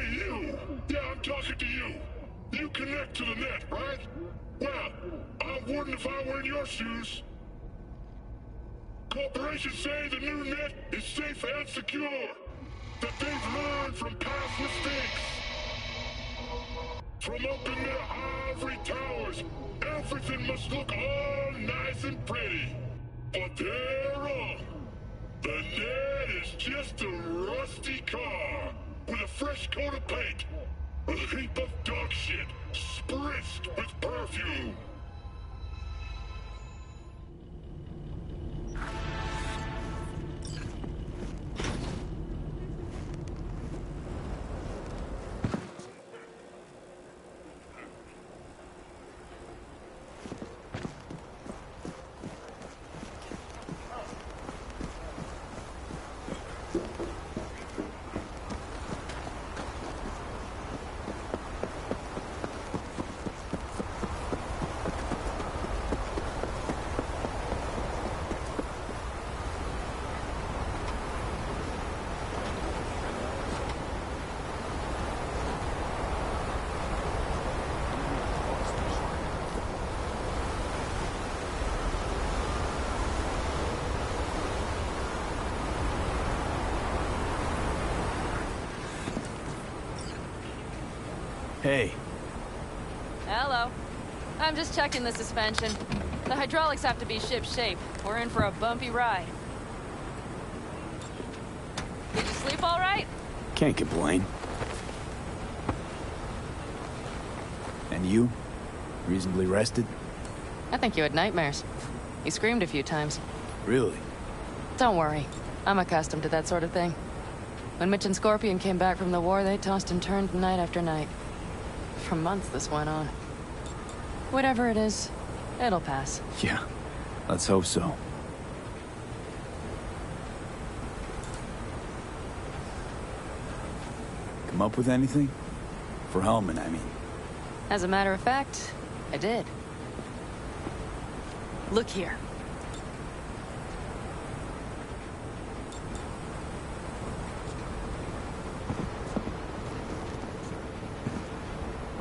you! Yeah, I'm talking to you. You connect to the net, right? Well, I wouldn't if I were in your shoes. Corporations say the new net is safe and secure. That they've learned from past mistakes. From up in their ivory towers, everything must look all nice and pretty. But they're wrong. The net is just a rusty car with a fresh coat of paint. A heap of dog shit spritzed with perfume. Hey. Hello. I'm just checking the suspension. The hydraulics have to be ship-shape. We're in for a bumpy ride. Did you sleep all right? Can't complain. And you? Reasonably rested? I think you had nightmares. You screamed a few times. Really? Don't worry. I'm accustomed to that sort of thing. When Mitch and Scorpion came back from the war, they tossed and turned night after night. For months this went on. Whatever it is, it'll pass. Yeah, let's hope so. Come up with anything? For Hellman, I mean. As a matter of fact, I did. Look here.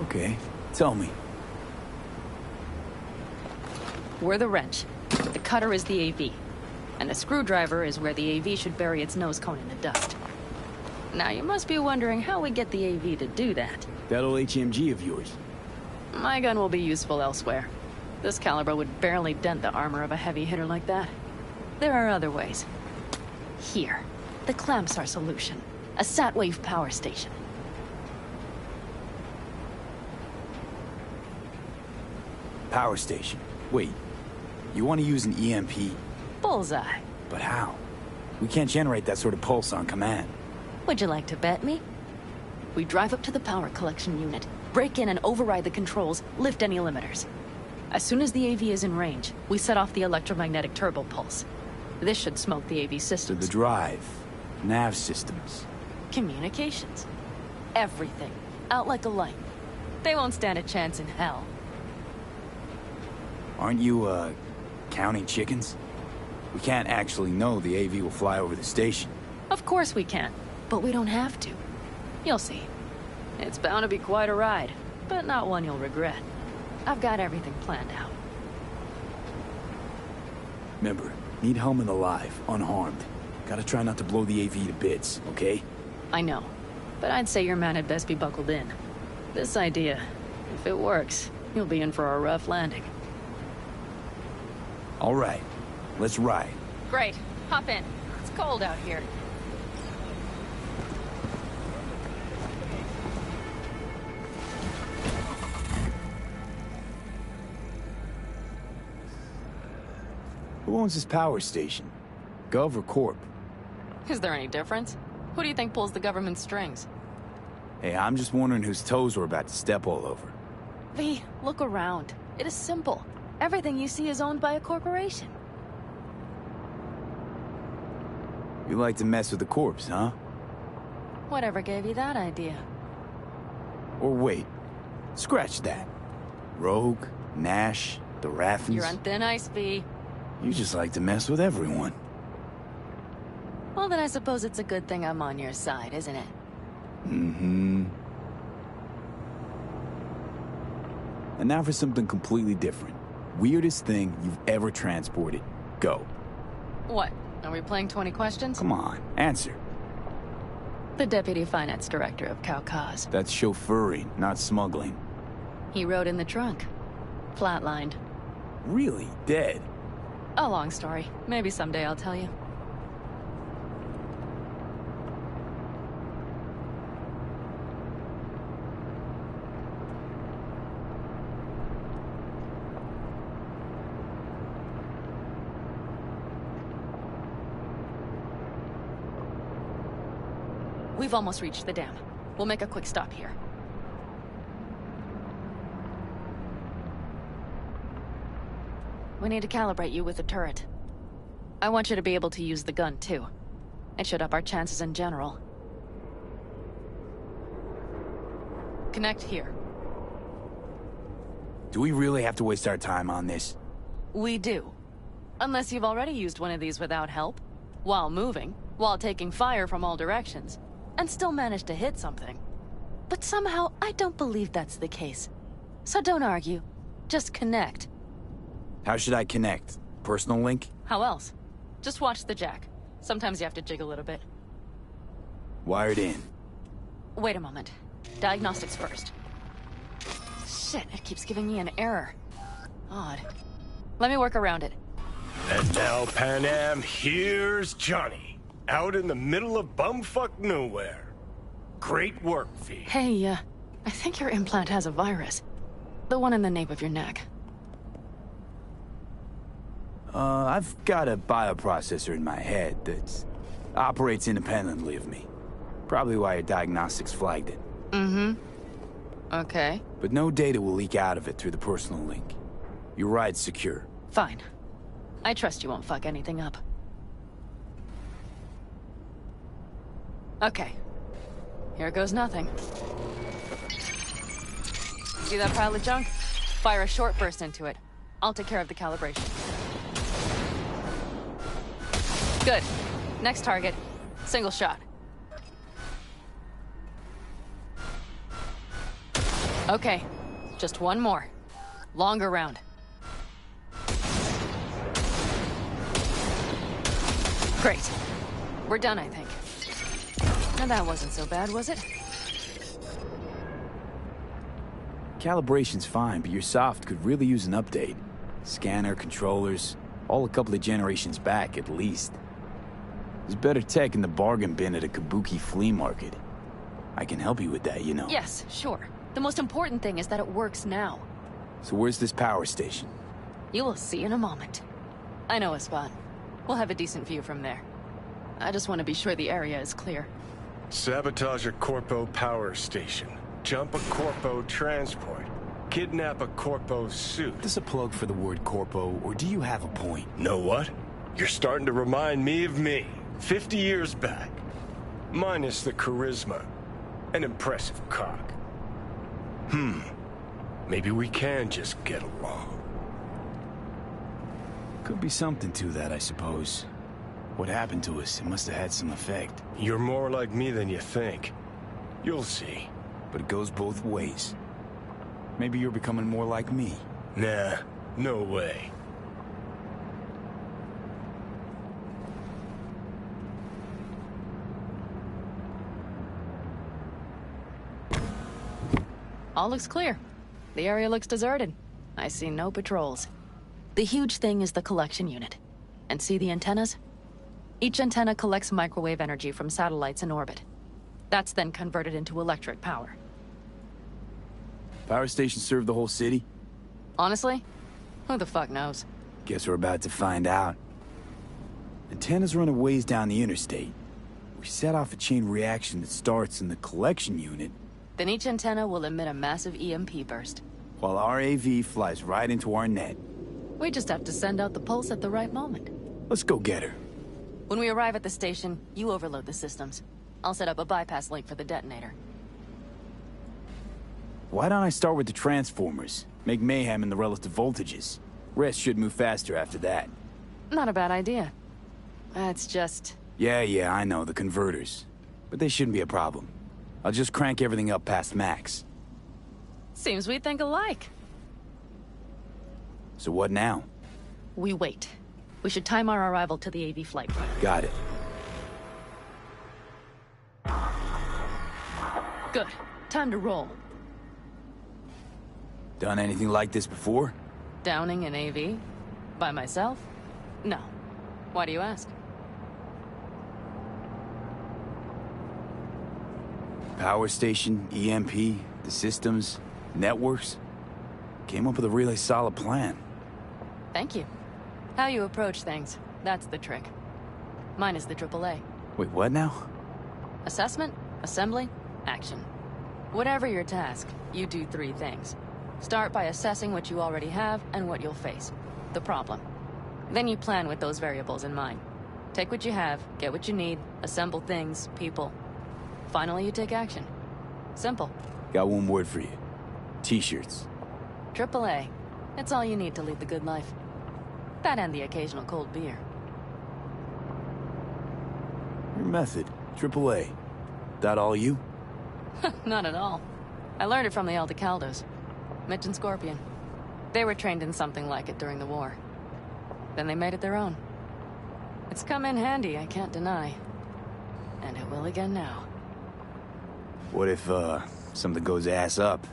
Okay, tell me. We're the wrench. The cutter is the AV. And the screwdriver is where the AV should bury its nose cone in the dust. Now you must be wondering how we get the AV to do that. That old HMG of yours. My gun will be useful elsewhere. This caliber would barely dent the armor of a heavy hitter like that. There are other ways. Here. The clamps are solution. A sat-wave power station. Power station. Wait, you want to use an EMP? Bullseye. But how? We can't generate that sort of pulse on command. Would you like to bet me? We drive up to the power collection unit, break in and override the controls, lift any limiters. As soon as the AV is in range, we set off the electromagnetic turbo pulse. This should smoke the AV So systems. the drive, nav systems. Communications. Everything. Out like a light. They won't stand a chance in hell. Aren't you, counting chickens? We can't actually know the AV will fly over the station. Of course we can, but we don't have to. You'll see. It's bound to be quite a ride, but not one you'll regret. I've got everything planned out. Remember, need Hellman alive, unharmed. Gotta try not to blow the AV to bits, okay? I know, but I'd say your man had best be buckled in. This idea, if it works, you'll be in for a rough landing. All right, let's ride. Great. Hop in. It's cold out here. Who owns this power station? Gov or Corp? Is there any difference? Who do you think pulls the government's strings? Hey, I'm just wondering whose toes we're about to step all over. V, look around. It is simple. Everything you see is owned by a corporation. You like to mess with the corpse, huh? Whatever gave you that idea? Or wait, scratch that. Rogue, Nash, the Raffens. You're on thin ice, V. You just like to mess with everyone. Well, then I suppose it's a good thing I'm on your side, isn't it? Mm-hmm. And now for something completely different. Weirdest thing you've ever transported. Go. What? Are we playing 20 questions? Come on, answer. The Deputy Finance Director of Caucase. That's chauffeuring, not smuggling. He rode in the trunk. Flatlined. Really? Dead? A long story. Maybe someday I'll tell you. We've almost reached the dam. We'll make a quick stop here. We need to calibrate you with the turret. I want you to be able to use the gun, too. It should up our chances in general. Connect here. Do we really have to waste our time on this? We do. Unless you've already used one of these without help, while moving, while taking fire from all directions, and still managed to hit something. But somehow, I don't believe that's the case. So don't argue. Just connect. How should I connect? Personal link? How else? Just watch the jack. Sometimes you have to jiggle it a bit. Wired in. Wait a moment. Diagnostics first. Shit, it keeps giving me an error. Odd. Let me work around it. And now, Panam, here's Johnny. Out in the middle of bumfuck nowhere. Great work, V. Hey, I think your implant has a virus. The one in the nape of your neck. I've got a bioprocessor in my head that operates independently of me. Probably why your diagnostics flagged it. Mm-hmm. Okay. But no data will leak out of it through the personal link. Your ride's secure. Fine. I trust you won't fuck anything up. Okay. Here goes nothing. See that pile of junk? Fire a short burst into it. I'll take care of the calibration. Good. Next target. Single shot. Okay. Just one more. Longer round. Great. We're done, I think. Now that wasn't so bad, was it? Calibration's fine, but your soft could really use an update. Scanner, controllers, all a couple of generations back, at least. There's better tech in the bargain bin at a kabuki flea market. I can help you with that, you know. Yes, sure. The most important thing is that it works now. So where's this power station? You will see in a moment. I know a spot. We'll have a decent view from there. I just want to be sure the area is clear. Sabotage a Corpo power station. Jump a Corpo transport. Kidnap a Corpo suit. Is this a plug for the word Corpo, or do you have a point? Know what? You're starting to remind me of me. 50 years back. Minus the charisma. An impressive cock. Maybe we can just get along. Could be something to that, I suppose. What happened to us? It must have had some effect. You're more like me than you think. You'll see. But it goes both ways. Maybe you're becoming more like me. Nah, no way. All looks clear. The area looks deserted. I see no patrols. The huge thing is the collection unit. And see the antennas? Each antenna collects microwave energy from satellites in orbit. That's then converted into electric power. Power stations serve the whole city? Honestly? Who the fuck knows? Guess we're about to find out. Antennas run a ways down the interstate. We set off a chain reaction that starts in the collection unit. Then each antenna will emit a massive EMP burst. While our AV flies right into our net. We just have to send out the pulse at the right moment. Let's go get her. When we arrive at the station, you overload the systems. I'll set up a bypass link for the detonator. Why don't I start with the transformers? Make mayhem in the relative voltages. Rest should move faster after that. Not a bad idea. It's just... Yeah, I know, the converters. But they shouldn't be a problem. I'll just crank everything up past max. Seems we think alike. So what now? We wait. We should time our arrival to the AV flight. Got it. Good. Time to roll. Done anything like this before? Downing an AV? By myself? No. Why do you ask? Power station, EMP, the systems, networks. Came up with a really solid plan. Thank you. How you approach things, that's the trick. Mine is the AAA. Wait, what now? Assessment, assembly, action. Whatever your task, you do 3 things. Start by assessing what you already have and what you'll face. The problem. Then you plan with those variables in mind. Take what you have, get what you need, assemble things, people. Finally, you take action. Simple. Got one word for you. T-shirts. AAA. It's all you need to lead the good life. That and the occasional cold beer. Your method. AAA. That all you? Not at all. I learned it from the Aldecaldos. Mitch and Scorpion. They were trained in something like it during the war. Then they made it their own. It's come in handy, I can't deny. And it will again now. What if, something goes ass up?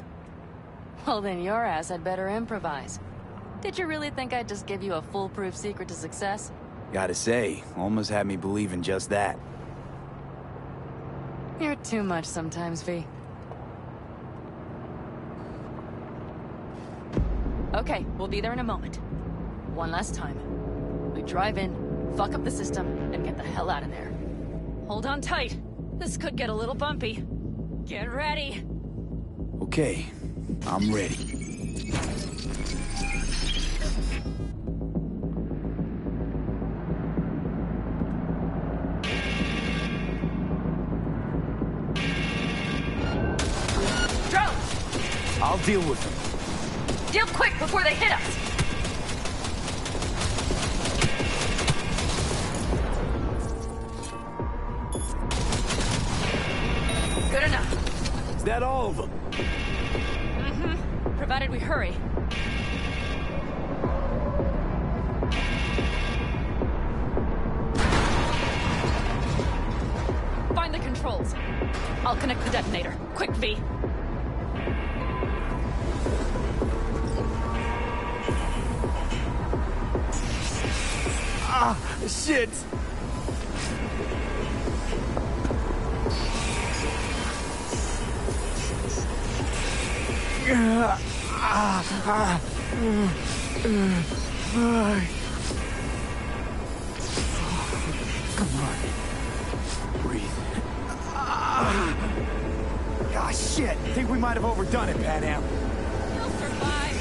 Well, then your ass had better improvise. Did you really think I'd just give you a foolproof secret to success? Gotta say, almost had me believe in just that. You're too much sometimes, V. Okay, we'll be there in a moment. One last time. We drive in, fuck up the system, and get the hell out of there. Hold on tight. This could get a little bumpy. Get ready. Okay, I'm ready. Drones! I'll deal with them. Deal quick before they hit us! Good enough. Is that all of them? Mm-hmm. Provided we hurry. Find the controls. I'll connect the detonator. Quick, V. Ah, shit! Come on. Breathe. Ah, shit! Think we might have overdone it, Panam. You'll survive.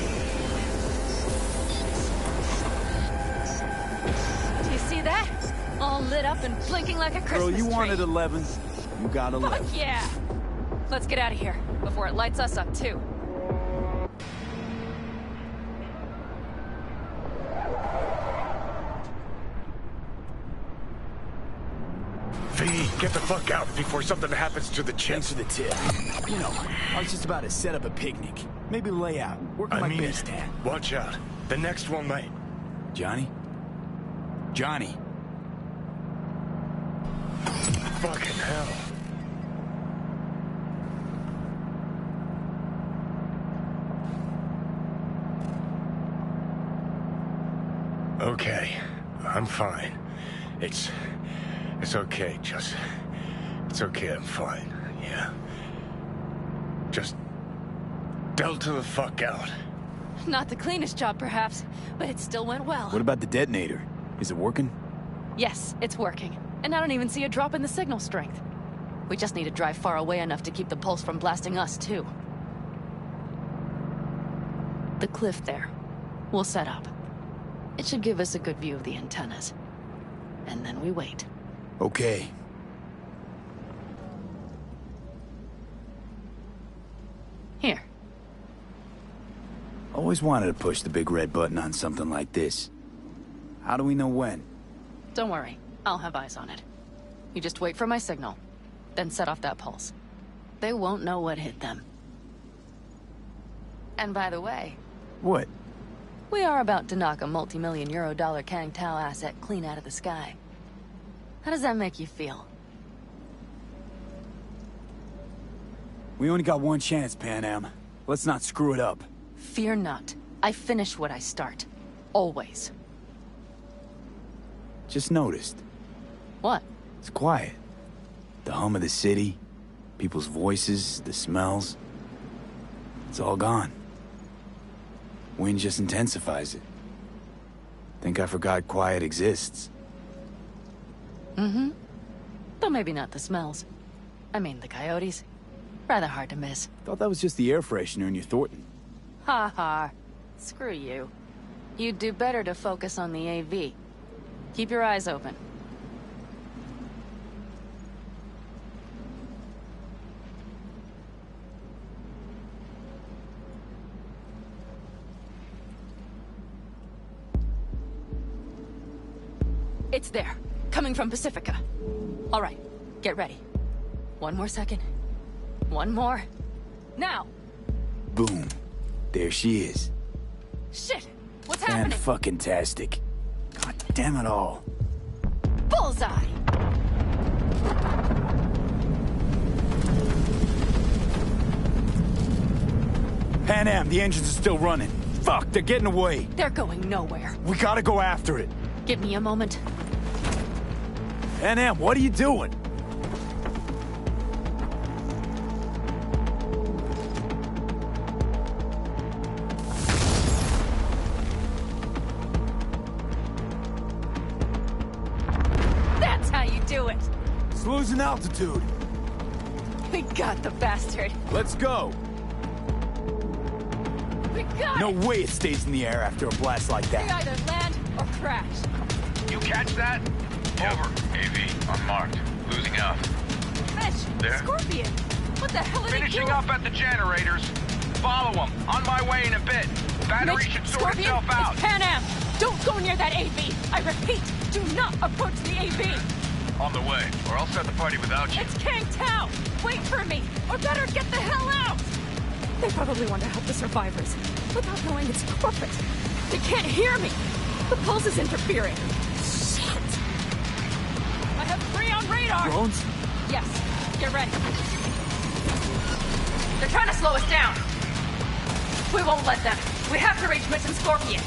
Do you see that? All lit up and blinking like a Christmas Girl, you tree. wanted 11. You got 11. Fuck yeah! Let's get out of here before it lights us up too. V, get the fuck out before something happens to the chip. Thanks for the tip. You know, I was just about to set up a picnic. Maybe lay out. Work on my best hand. Watch out. The next one might. Johnny? Johnny. Fucking hell. Okay, I'm fine. It's okay, just... It's okay, I'm fine, yeah. Just... Delta the fuck out. Not the cleanest job, perhaps, but it still went well. What about the detonator? Is it working? Yes, it's working. And I don't even see a drop in the signal strength. We just need to drive far away enough to keep the pulse from blasting us, too. The cliff there. We'll set up. It should give us a good view of the antennas. And then we wait. Okay. Here. Always wanted to push the big red button on something like this. How do we know when? Don't worry. I'll have eyes on it. You just wait for my signal. Then set off that pulse. They won't know what hit them. And by the way... What? We are about to knock a multi-million euro dollar Kang Tao asset clean out of the sky. How does that make you feel? We only got one chance, Panam. Let's not screw it up. Fear not. I finish what I start. Always. Just noticed. What? It's quiet. The hum of the city, people's voices, the smells. It's all gone. Wind just intensifies it. Think I forgot quiet exists. Mm-hmm. Though maybe not the smells. I mean, the coyotes. Rather hard to miss. Thought that was just the air freshener in your Thornton. Ha ha. Screw you. You'd do better to focus on the AV. Keep your eyes open. It's there. Coming from Pacifica. All right. Get ready. One more second. One more. Now! Boom. There she is. Shit! What's happening? Fan-fucking-tastic. God damn it all. Bullseye! Panam, the engines are still running. Fuck, they're getting away. They're going nowhere. We gotta go after it. Give me a moment. Panam, what are you doing? That's how you do it! It's losing altitude. We got the bastard. Let's go. We got No it! way it stays in the air after a blast like We that. either land or crash. You catch that? Over. AV, unmarked. Losing out. Mitch! There? Scorpion! What the hell are they Finishing doing? up at the generators. Follow them. On my way in a bit. Battery Mitch, should sort Scorpion, itself out. it's Panam! Don't go near that AV! I repeat, do not approach the AV! On the way, or I'll start the party without you. It's Kang Tao! Wait for me, or better get the hell out! They probably want to help the survivors, without knowing it's corporate. They can't hear me! The pulse is interfering. Shit! I have 3 on radar! Drones? Yes, get ready. They're trying to slow us down. We won't let them. We have to reach Mitch and Scorpion.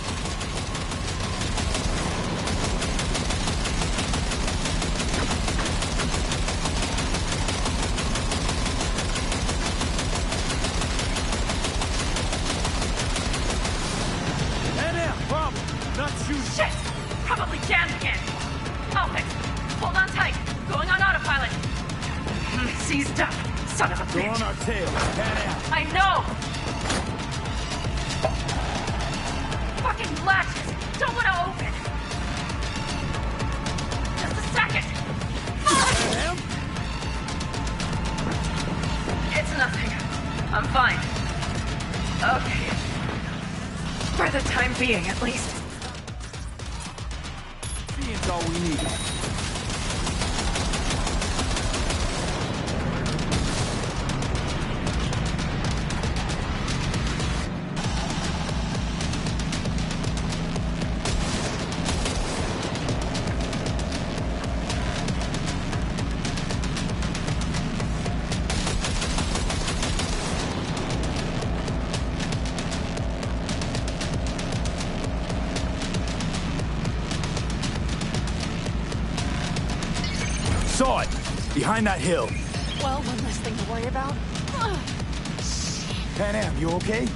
Panam, problem. Not shooting. Shit! Probably jammed again. I'll fix it. Hold on tight. Going on autopilot. Seized up. Son of a They're bitch. on our tail. Panam. I know! Fucking latches! Don't want to open! Just a second! Panam? It's nothing. I'm fine. Okay. For the time being, at least. Being's all we need. Saw it! Behind that hill. Well, one less thing to worry about. Panam, you okay?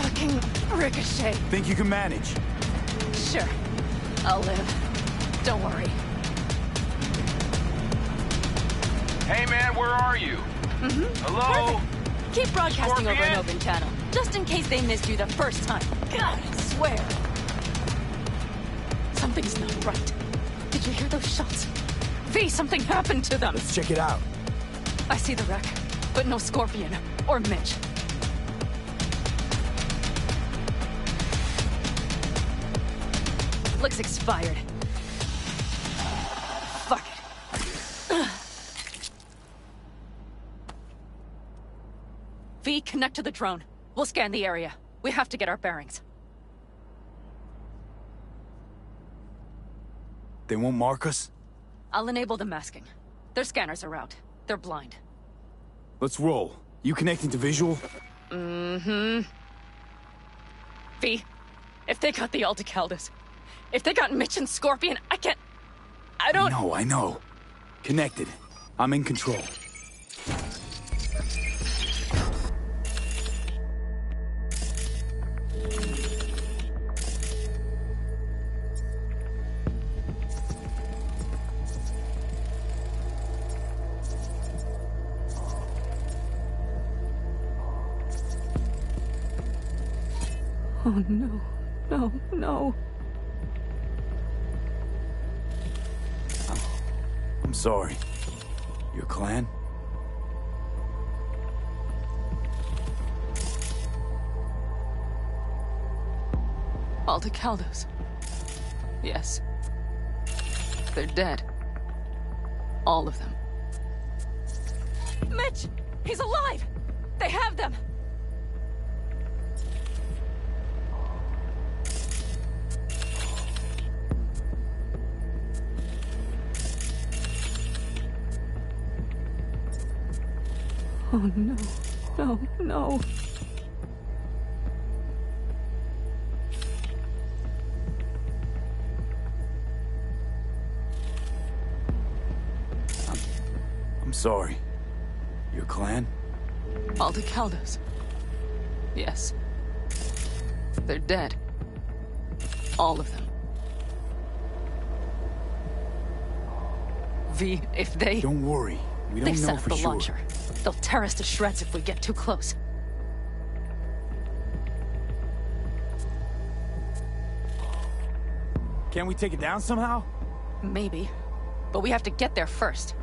Fucking ricochet. Think you can manage? Sure. I'll live. Don't worry. Hey man, where are you? Hello? Perfect. Keep broadcasting over an Scorpion? open channel, just in case they missed you the first time. God, I swear. Something's not right. Did you hear those shots? V, something happened to them. Let's check it out. I see the wreck, but no Scorpion or Mitch. Looks expired. Fuck it. V, connect to the drone. We'll scan the area. We have to get our bearings. They won't mark us? I'll enable the masking. Their scanners are out. They're blind. Let's roll. You connecting to visual? Mm-hmm. V, if they got the Aldecaldos, if they got Mitch and Scorpion, I don't... I know. Connected. I'm in control. Oh, no. No, no. I'm sorry. Your clan? Aldecaldos. Yes. They're dead. All of them. Mitch! He's alive! They have them! Oh, no. No, no. I'm sorry. Your clan? Aldecaldos. Yes. They're dead. All of them. V, if they... Don't worry. We They don't set know up for the sure. launcher. They'll tear us to shreds if we get too close. Can we take it down somehow? Maybe. But we have to get there first.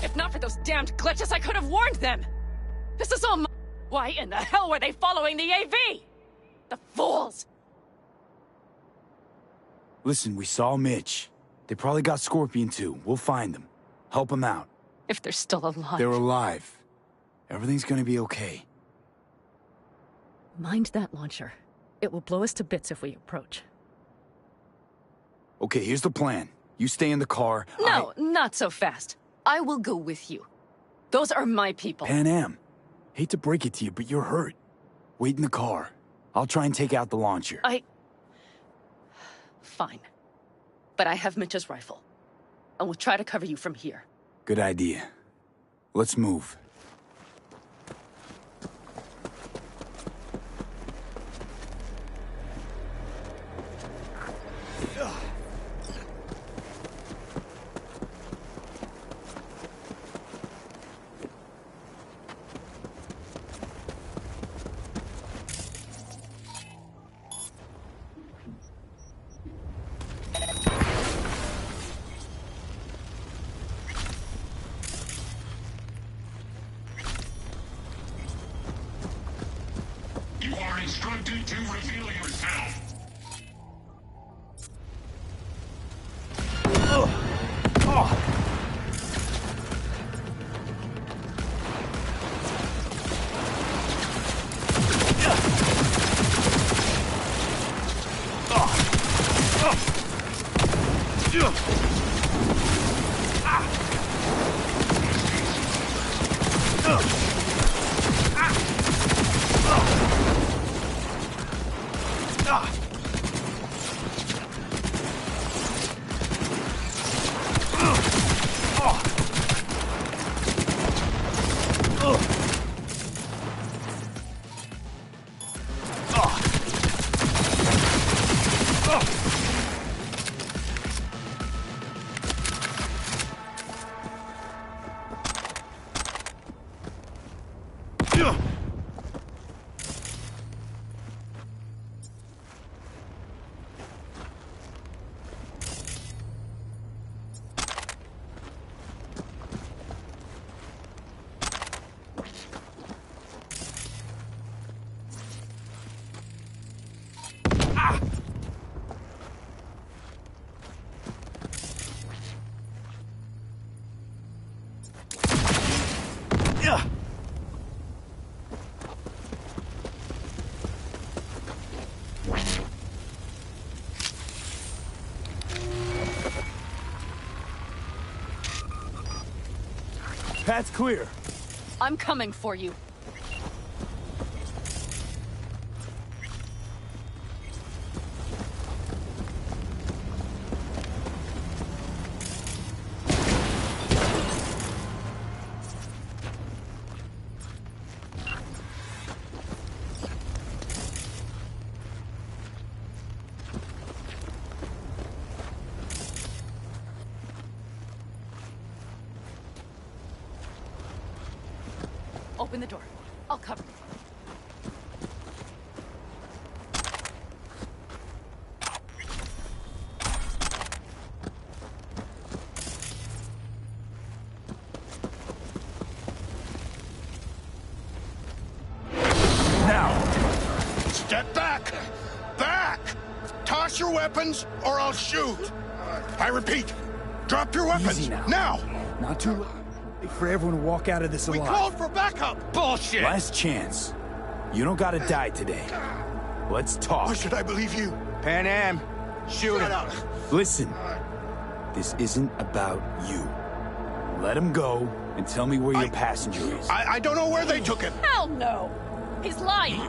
If not for those damned glitches, I could have warned them! This is all my... Why in the hell were they following the AV? The fools! Listen, we saw Mitch. They probably got Scorpion too. We'll find them. Help them out. If they're still alive. They're alive. Everything's gonna be okay. Mind that launcher. It will blow us to bits if we approach. Okay, here's the plan. You stay in the car. No, not so fast. I will go with you. Those are my people. Panam. Hate to break it to you, but you're hurt. Wait in the car. I'll try and take out the launcher. Fine. But I have Mitch's rifle. And we'll try to cover you from here. Good idea. Let's move. You are instructed to reveal yourself. Path's clear. I'm coming for you. Open the door. I'll cover you. Now! Step back! Back! Toss your weapons, or I'll shoot! I repeat, drop your weapons! Easy now. Now! Not too late for everyone to walk out of this We alive. called for backup! Bullshit! Last chance. You don't gotta die today. Let's talk. Why should I believe you? Panam, shoot Shut him. up! Listen. This isn't about you. Let him go and tell me where your passenger is. I don't know where they took him! Hell no! He's lying!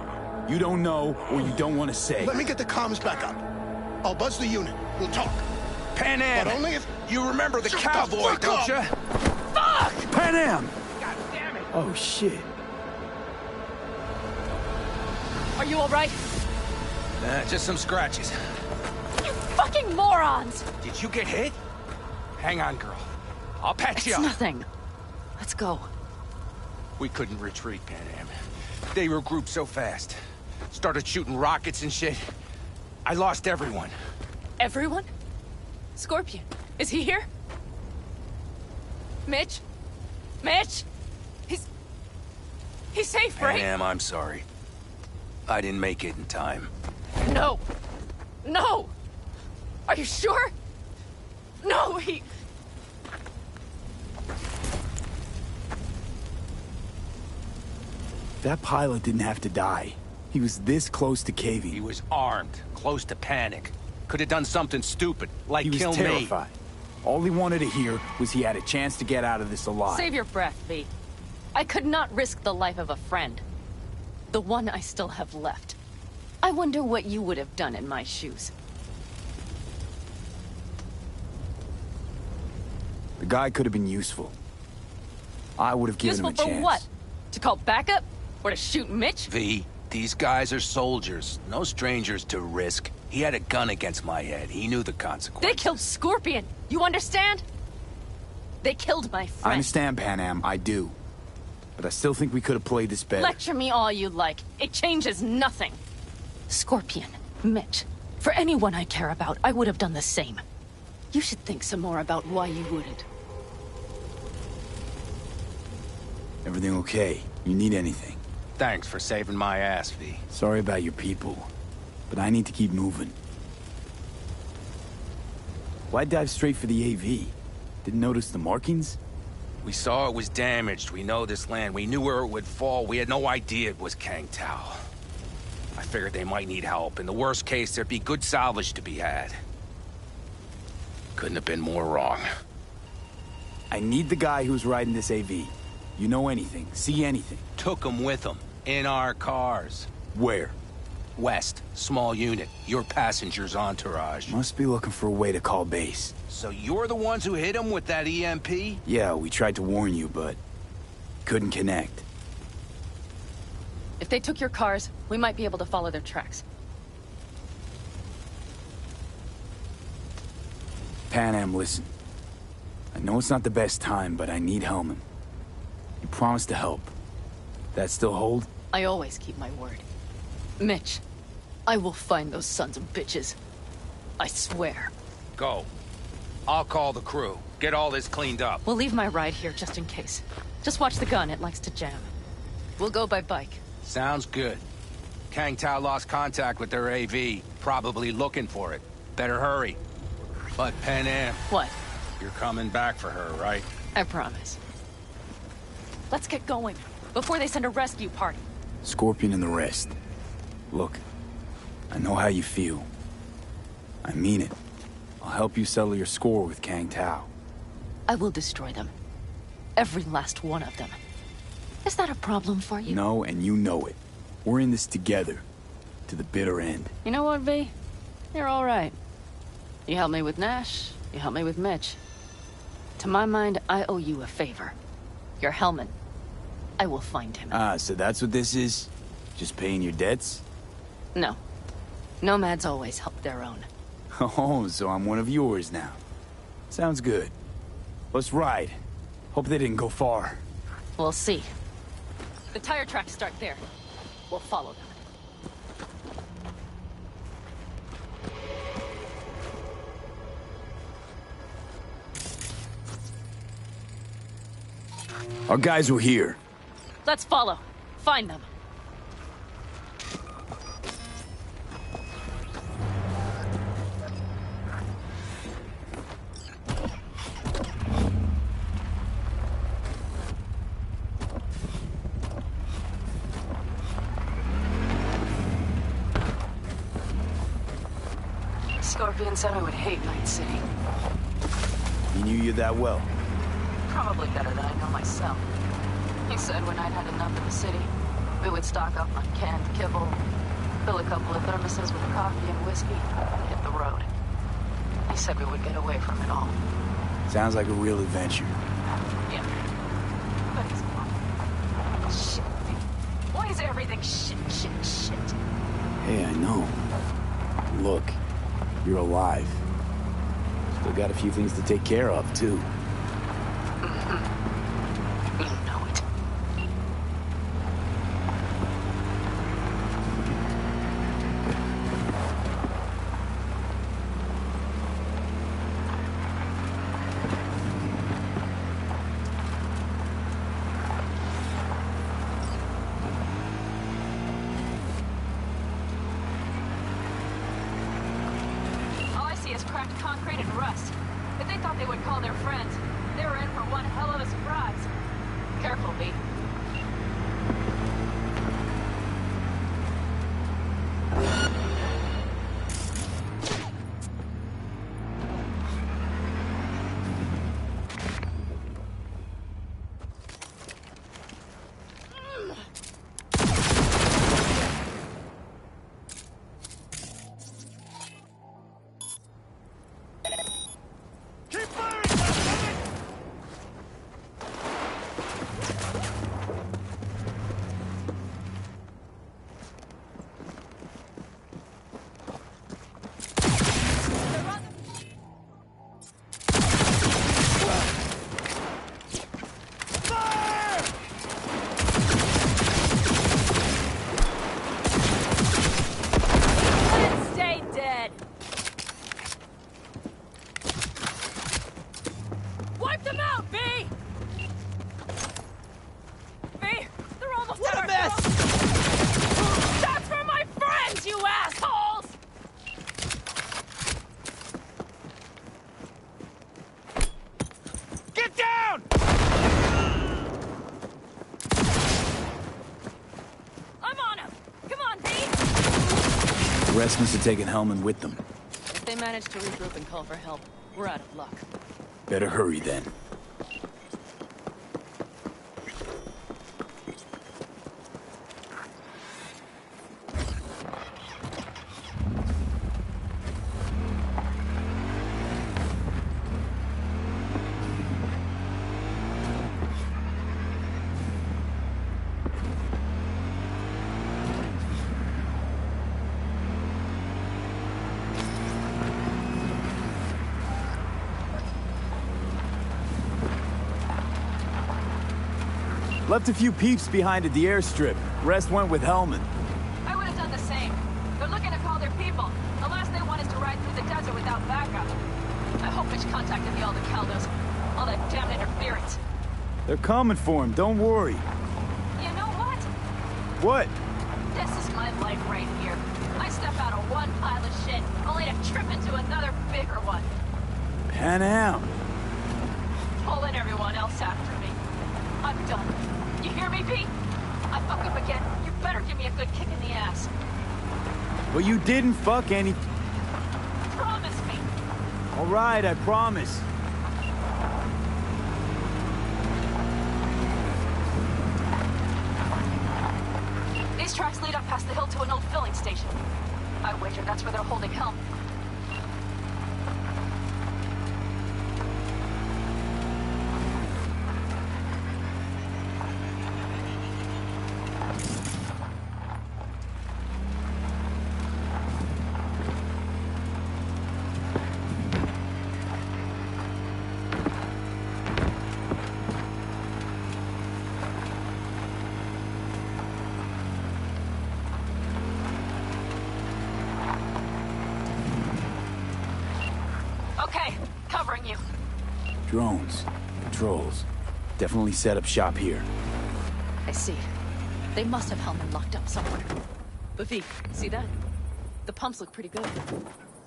You don't know or you don't want to say. Let me get the comms back up. I'll buzz the unit. We'll talk. Panam, But only if... you remember the Shut the cowboy, fuck don't up! you? Fuck! Panam! God damn it! Oh, shit. Are you alright? Just some scratches. You fucking morons! Did you get hit? Hang on, girl. I'll patch you It's up. nothing. Let's go. We couldn't retreat, Panam. They regrouped so fast. Started shooting rockets and shit. I lost everyone. Everyone? Scorpion, is he here? Mitch? Mitch? He's safe, right? Panam, I'm sorry. I didn't make it in time. No! No! Are you sure? No, he... That pilot didn't have to die. He was this close to He caving. was armed, close to panic. Could have done something stupid, like He was kill me. terrified. All he wanted to hear was he had a chance to get out of this alive. Save your breath, V. I could not risk the life of a friend. The one I still have left. I wonder what you would have done in my shoes. The guy could have been useful. I would have given Useful him a for chance. what? To call backup? Or to shoot Mitch? V, these guys are soldiers, no strangers to risk. He had a gun against my head. He knew the consequences. They killed Scorpion! You understand? They killed my I friend. understand, Panam, I do. But I still think we could have played this better. Lecture me all you like. It changes nothing. Scorpion, Mitch, for anyone I care about, I would have done the same. You should think some more about why you wouldn't. Everything okay? You need anything? Thanks for saving my ass, V. Sorry about your people, but I need to keep moving. Why dive straight for the AV? Didn't notice the markings? We saw it was damaged. We know this land. We knew where it would fall. We had no idea it was Kang Tao. I figured they might need help. In the worst case, there'd be good salvage to be had. Couldn't have been more wrong. I need the guy who's riding this AV. You know anything, see anything. Took them with them. In our cars. Where? West. Small unit. Your passenger's entourage. Must be looking for a way to call base. So you're the ones who hit him with that EMP? Yeah, we tried to warn you, but couldn't connect. If they took your cars, we might be able to follow their tracks. Panam, listen. I know it's not the best time, but I need Hellman. You promised to help. That still hold? I always keep my word. Mitch, I will find those sons of bitches. I swear. Go. I'll call the crew. Get all this cleaned up. We'll leave my ride here just in case. Just watch the gun, it likes to jam. We'll go by bike. Sounds good. Kang Tao lost contact with their AV. Probably looking for it. Better hurry. But Panam, What? you're coming back for her, right? I promise. Let's get going, before they send a rescue party. Scorpion and the rest. Look, I know how you feel. I mean it. I'll help you settle your score with Kang Tao. I will destroy them. Every last one of them. Is that a problem for you? No, and you know it. We're in this together. To the bitter end. You know what, V? You're all right. You helped me with Nash, you helped me with Mitch. To my mind, I owe you a favor. Your helmet. I will find him. Ah, so that's what this is? Just paying your debts? No. Nomads always help their own. Oh, so I'm one of yours now. Sounds good. Let's ride. Hope they didn't go far. We'll see. The tire tracks start there. We'll follow them. Our guys were here. Let's follow. Find them. Scorpion said I would hate Night City. He knew you that well. Probably better than I know myself. He said when I'd had enough of the city, we would stock up on canned kibble, fill a couple of thermoses with coffee and whiskey, and hit the road. He said we would get away from it all. Sounds like a real adventure. Yeah. But he's wrong. Shit. Why is everything shit? Hey, I know. Look, you're alive. Still got a few things to take care of, too. You know it. All I see is cracked concrete and rust. But they thought they would call their friends. They were in for one hell of a surprise. Careful, V. The rest must have taken Hellman with them. If they manage to regroup and call for help, we're out of luck. Better hurry then. Left a few peeps behind at the airstrip. Rest went with Hellman. I would have done the same. They're looking to call their people. The last they want is to ride through the desert without backup. I hope Mitch contacted the Aldecaldos. All that damn interference. They're coming for him, don't worry. You know what? What? This is my life right here. I step out of one pile of shit, only to trip into another bigger one. Panam. Pulling everyone else after me. I'm done. You hear me, Pete? I fuck up again. You better give me a good kick in the ass. Well, you didn't fuck any... Promise me. All right, I promise. These tracks lead up past the hill to an old filling station. I wager that's where they're holding Helm. Okay, covering you. Drones, patrols. Definitely set up shop here. I see. They must have Hellman locked up somewhere. But V, see that? The pumps look pretty good.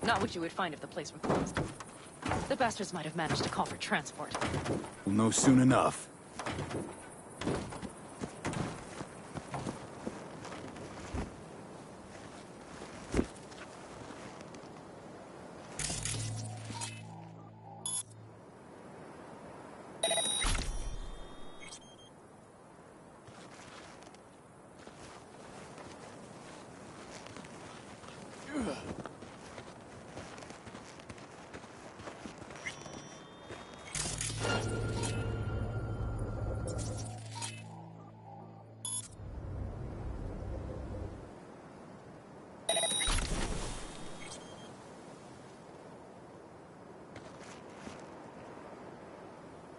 Not what you would find if the place were closed. The bastards might have managed to call for transport. We'll know soon enough.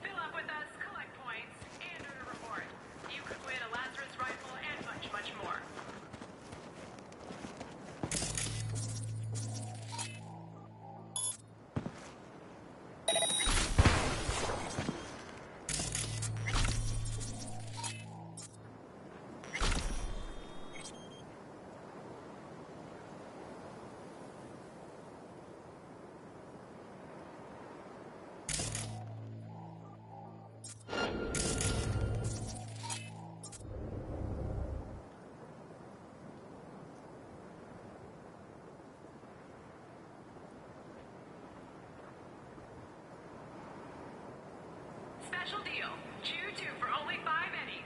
Fill up with us, collect points, and earn a reward. You could win a Lazarus rifle and much, much more. Special deal. Chew 2 for only 5 eddies.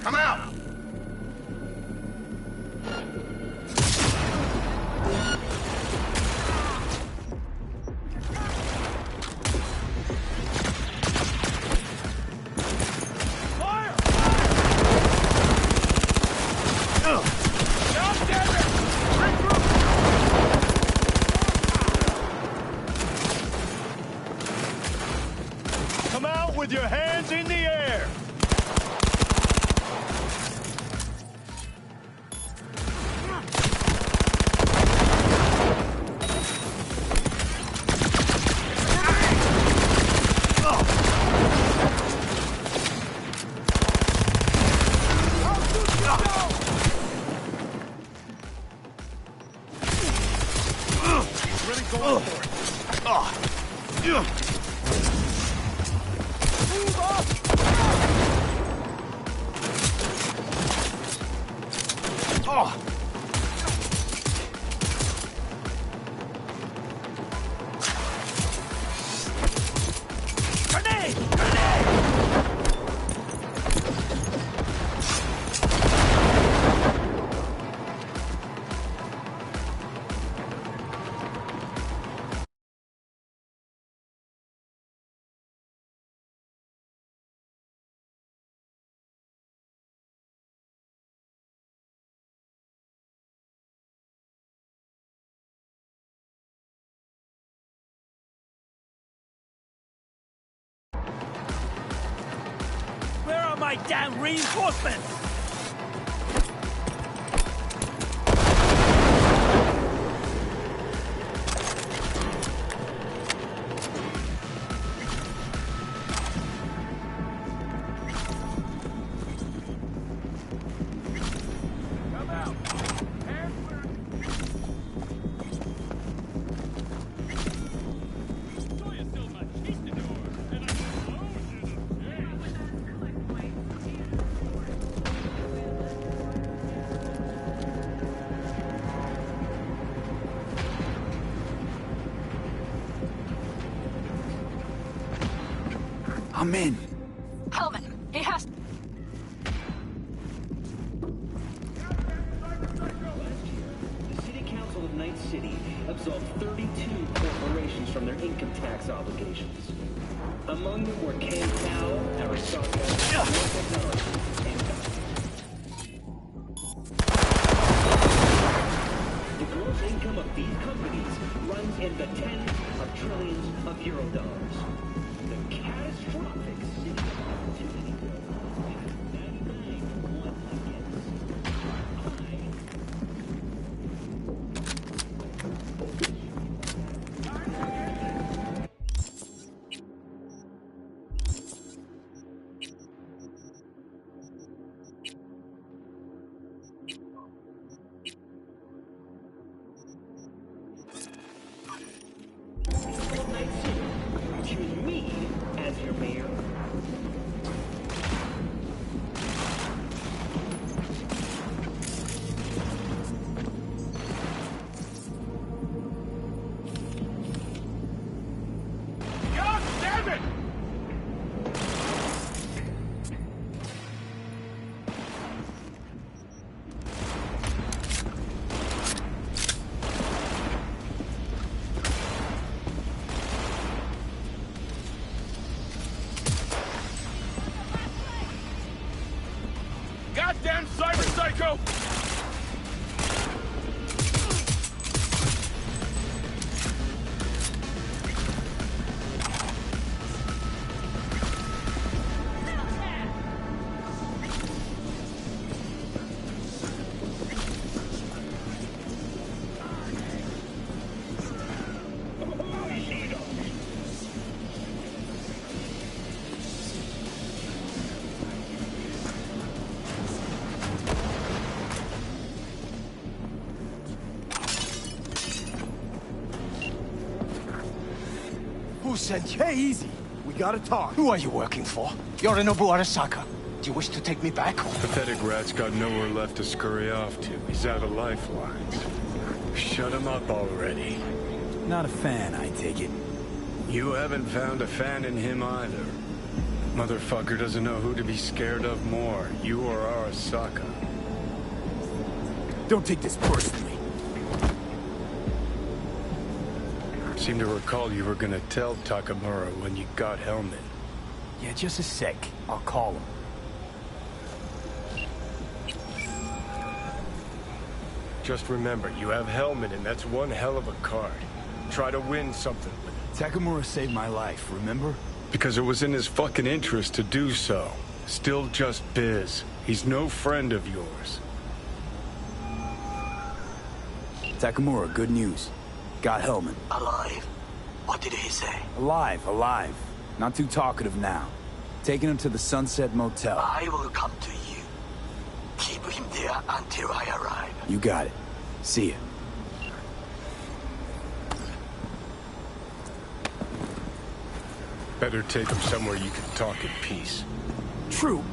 Come out! Come out with your hands in the air! Really going for it. got my damn reinforcements! I'm in. Hellman, he has... The City Council of Night City absolved 32 corporations from their income tax obligations. Among them were Kang Tao, Arasaka, Technology, and the gross income of these companies runs in the tens of trillions of euro dollars. The catastrophic city opportunity bill has 99 1 against. Night City, choose me as your mayor. God damn it! Goddamn cyber psycho! Who sent you? Hey, easy. We gotta talk. Who are you working for? Yorinobu Arasaka. Do you wish to take me back? Pathetic rat's got nowhere left to scurry off to. He's out of lifelines. Shut him up already. Not a fan, I take it. You haven't found a fan in him either. Motherfucker doesn't know who to be scared of more, you or Arasaka. Don't take this personally. Seem to recall you were gonna tell Takamura when you got Hellman. Yeah, just a sec. I'll call him. Just remember, you have Hellman, and that's one hell of a card. Try to win something with it. Takamura saved my life, remember? Because it was in his fucking interest to do so. Still just biz. He's no friend of yours. Takamura, good news. Got Hellman. Alive? What did he say? Alive, alive. Not too talkative now. Taking him to the Sunset Motel. I will come to you. Keep him there until I arrive. You got it. See ya. Better take him somewhere you can talk in peace. True.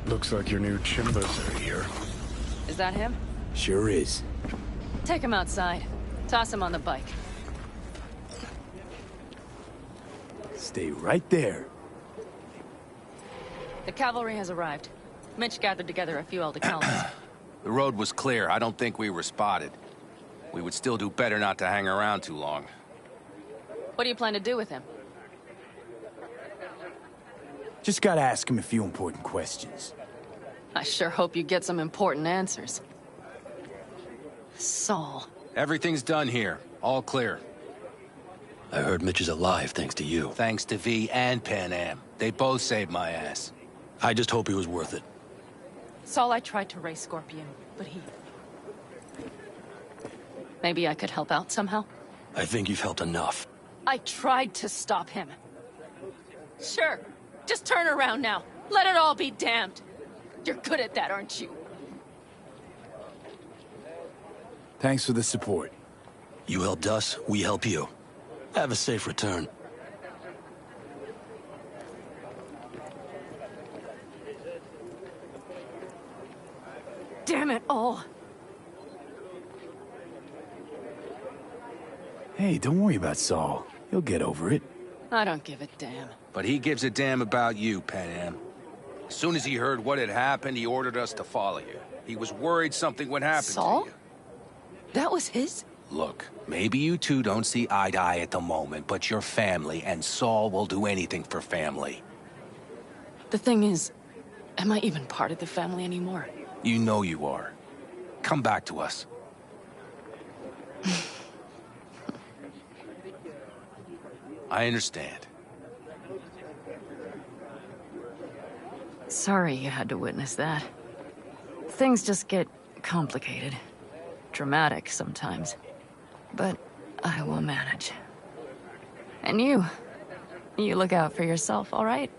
Looks like your new Chimbas are here. Is that him? Sure is. Take him outside. Toss him on the bike. Stay right there. The cavalry has arrived. Mitch gathered together a few elder colonists. The road was clear. I don't think we were spotted. We would still do better not to hang around too long. What do you plan to do with him? Just gotta ask him a few important questions. I sure hope you get some important answers. Saul. Everything's done here. All clear. I heard Mitch is alive thanks to you. Thanks to V and Panam. They both saved my ass. I just hope he was worth it. Saul, I tried to raise Scorpion, but he... Maybe I could help out somehow? I think you've helped enough. I tried to stop him. Sure. Just turn around now. Let it all be damned. You're good at that, aren't you? Thanks for the support. You helped us, we help you. Have a safe return. Damn it all. Hey, don't worry about Saul. He'll get over it. I don't give a damn. But he gives a damn about you, Panam. As soon as he heard what had happened, he ordered us to follow you. He was worried something would happen Saul? to you. That was his? Look, maybe you two don't see eye to eye at the moment, but you're family, and Saul will do anything for family. The thing is, am I even part of the family anymore? You know you are. Come back to us. I understand. Sorry you had to witness that. Things just get complicated. Dramatic sometimes. But I will manage. And you look out for yourself, all right?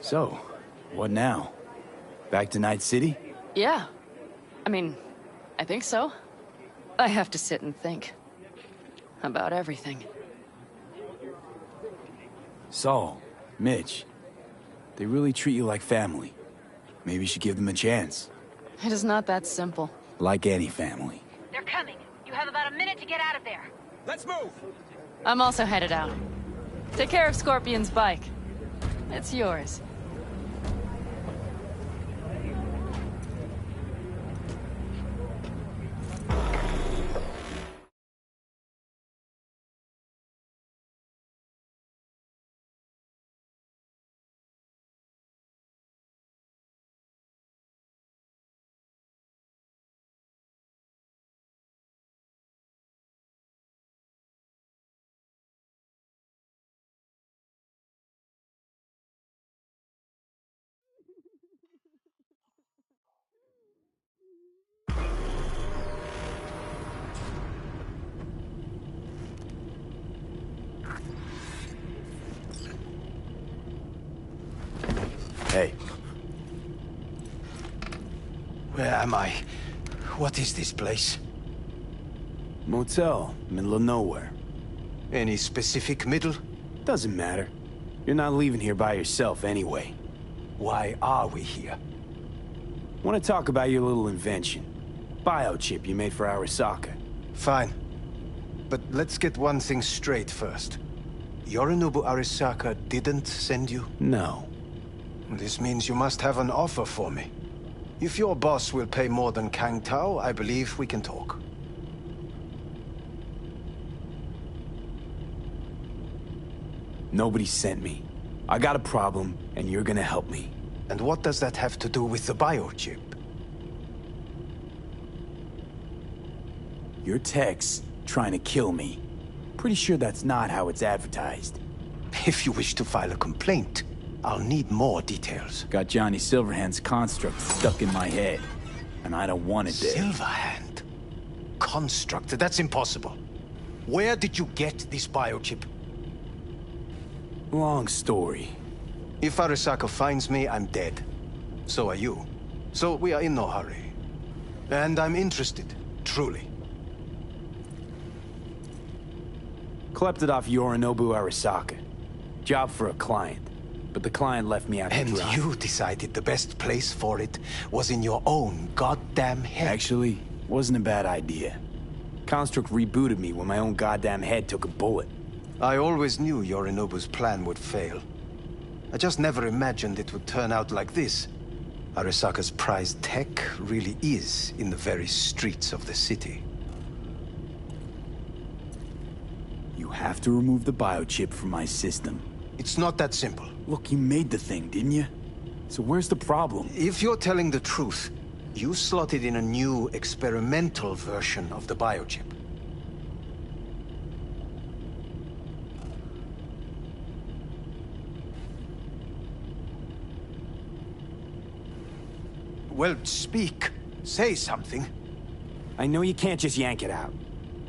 So, what now? Back to Night City? Yeah. I mean, I think so. I have to sit and think. About everything. Saul, Mitch, they really treat you like family. Maybe you should give them a chance. It is not that simple. Like any family. They're coming. You have about a minute to get out of there. Let's move! I'm also headed out. Take care of Scorpion's bike. It's yours. Hey. Where am I? What is this place? Motel, middle of nowhere. Any specific middle? Doesn't matter. You're not leaving here by yourself anyway. Why are we here? Want to talk about your little invention. Biochip you made for Arasaka. Fine. But let's get one thing straight first. Yorinobu Arasaka didn't send you? No. This means you must have an offer for me. If your boss will pay more than Kang Tao, I believe we can talk. Nobody sent me. I got a problem, and you're gonna help me. And what does that have to do with the biochip? Your tech's trying to kill me. Pretty sure that's not how it's advertised. If you wish to file a complaint, I'll need more details. Got Johnny Silverhand's construct stuck in my head, and I don't want it there. Silverhand? Construct? That's impossible. Where did you get this biochip? Long story. If Arasaka finds me, I'm dead. So are you. So we are in no hurry. And I'm interested, truly. Klept it off Yorinobu Arasaka. Job for a client. But the client left me out to dry. And you decided the best place for it was in your own goddamn head. Actually, wasn't a bad idea. Construct rebooted me when my own goddamn head took a bullet. I always knew Yorinobu's plan would fail. I just never imagined it would turn out like this. Arasaka's prized tech really is in the very streets of the city. You have to remove the biochip from my system. It's not that simple. Look, you made the thing, didn't you? So where's the problem? If you're telling the truth, you slotted in a new experimental version of the biochip. Well, speak. Say something. I know you can't just yank it out.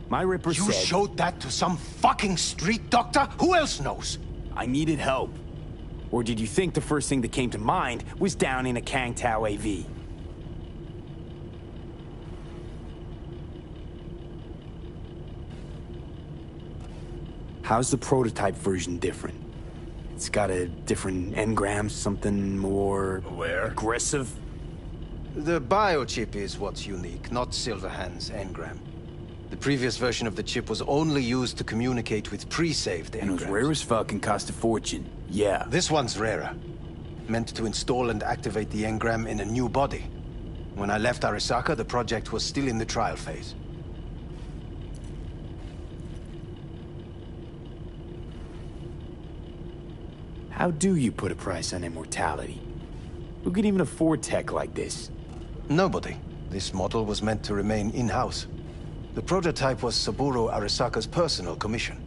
My Ripper said... You showed that to some fucking street doctor? Who else knows? I needed help. Or did you think the first thing that came to mind was down in a Kang Tao AV? How's the prototype version different? It's got a different engram, something more... aggressive? The biochip is what's unique, not Silverhand's engram. The previous version of the chip was only used to communicate with pre-saved engrams. And it was rare as fuck and cost a fortune. Yeah. This one's rarer. Meant to install and activate the engram in a new body. When I left Arasaka, the project was still in the trial phase. How do you put a price on immortality? Who could even afford tech like this? Nobody. This model was meant to remain in-house. The prototype was Saburo Arasaka's personal commission.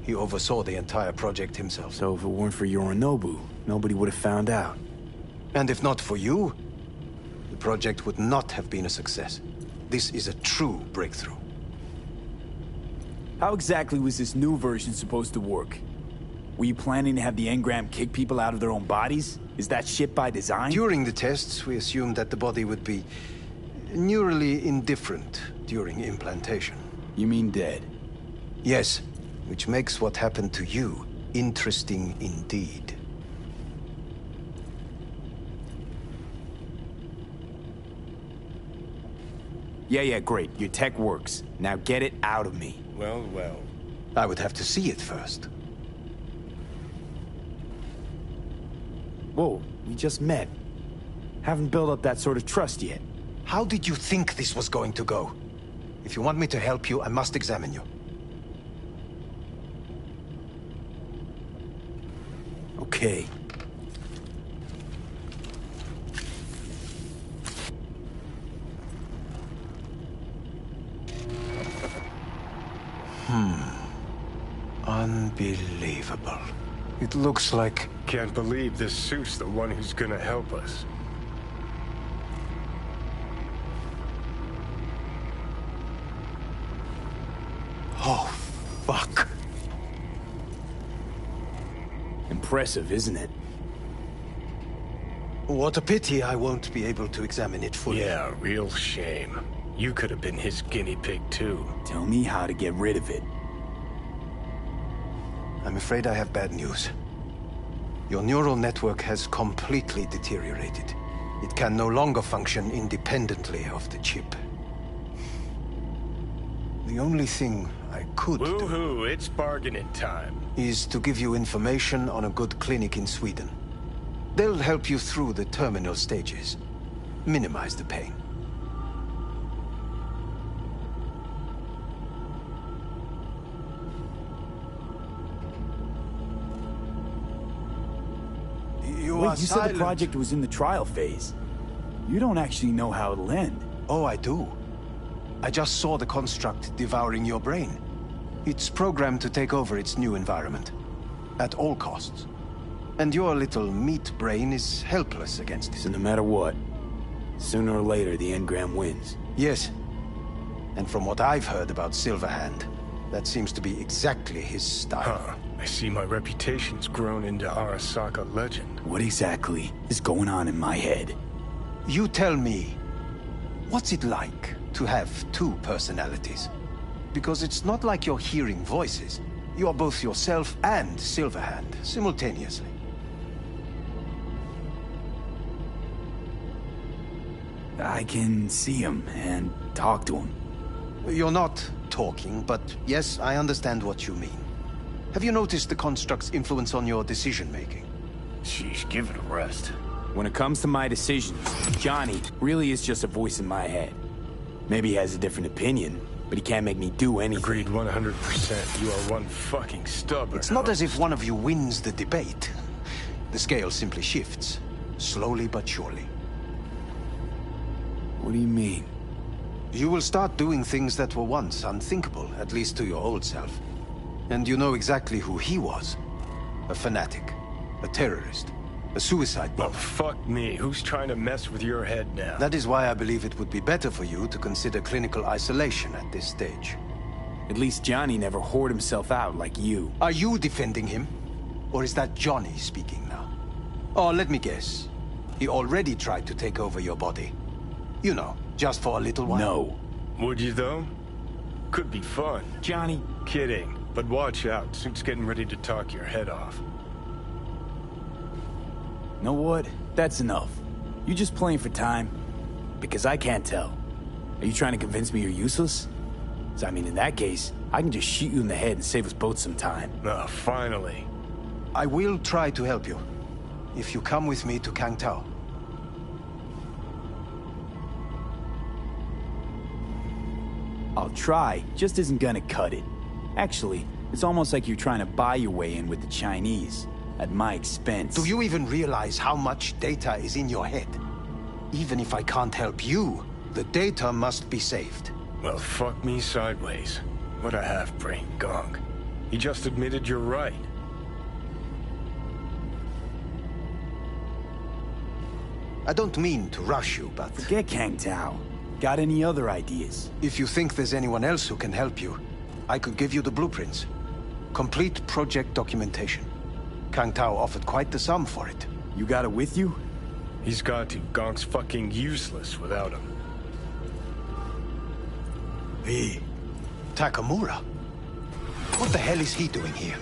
He oversaw the entire project himself. So if it weren't for Yorinobu, nobody would have found out. And if not for you, the project would not have been a success. This is a true breakthrough. How exactly was this new version supposed to work? Were you planning to have the engram kick people out of their own bodies? Is that shit by design? During the tests, we assumed that the body would be neurally indifferent during implantation. You mean dead? Yes, which makes what happened to you interesting indeed. Yeah, great. Your tech works. Now get it out of me. Well. I would have to see it first. Whoa, we just met. Haven't built up that sort of trust yet. How did you think this was going to go? If you want me to help you, I must examine you. Okay. Unbelievable. It looks like... Can't believe this suit's the one who's gonna help us. Oh, fuck. Impressive, isn't it? What a pity I won't be able to examine it fully. Yeah, real shame. You could have been his guinea pig, too. Tell me how to get rid of it. I'm afraid I have bad news. Your neural network has completely deteriorated. It can no longer function independently of the chip. The only thing I could Woohoo, it's bargaining time. Is to give you information on a good clinic in Sweden. They'll help you through the terminal stages. Minimize the pain. Wait, you said the project was in the trial phase. You don't actually know how it'll end. Oh, I do. I just saw the construct devouring your brain. It's programmed to take over its new environment. At all costs. And your little meat brain is helpless against it. So no matter what, sooner or later the engram wins. Yes. And from what I've heard about Silverhand, that seems to be exactly his style. Huh. I see my reputation's grown into Arasaka legend. What exactly is going on in my head? You tell me, what's it like to have two personalities? Because it's not like you're hearing voices. You are both yourself and Silverhand, simultaneously. I can see him and talk to him. You're not talking, but yes, I understand what you mean. Have you noticed the construct's influence on your decision-making? Sheesh, give it a rest. When it comes to my decisions, Johnny really is just a voice in my head. Maybe he has a different opinion, but he can't make me do anything. Agreed 100%. You are one fucking stubborn. It's not as if one of you wins the debate. The scale simply shifts, slowly but surely. What do you mean? You will start doing things that were once unthinkable, at least to your old self. And you know exactly who he was. A fanatic, a terrorist, a suicide bomber. Oh, fuck me. Who's trying to mess with your head now? That is why I believe it would be better for you to consider clinical isolation at this stage. At least Johnny never whored himself out like you. Are you defending him? Or is that Johnny speaking now? Oh, let me guess. He already tried to take over your body. You know, just for a little while. No. Would you, though? Could be fun. Johnny. Kidding. But watch out. Suit's getting ready to talk your head off. Know what? That's enough. You just playing for time? Because I can't tell. Are you trying to convince me you're useless? So, I mean, in that case, I can just shoot you in the head and save us both some time. Ah, finally. I will try to help you. If you come with me to Kang Tao. I'll try, just isn't gonna cut it. Actually, it's almost like you're trying to buy your way in with the Chinese, at my expense. Do you even realize how much data is in your head? Even if I can't help you, the data must be saved. Well, fuck me sideways. What a half-brain gong. He just admitted you're right. I don't mean to rush you, but... Forget Kang Tao. Got any other ideas? If you think there's anyone else who can help you, I could give you the blueprints. Complete project documentation. Kang Tao offered quite the sum for it. You got it with you? He's got to. Gong's fucking useless without him. V. Takamura? What the hell is he doing here?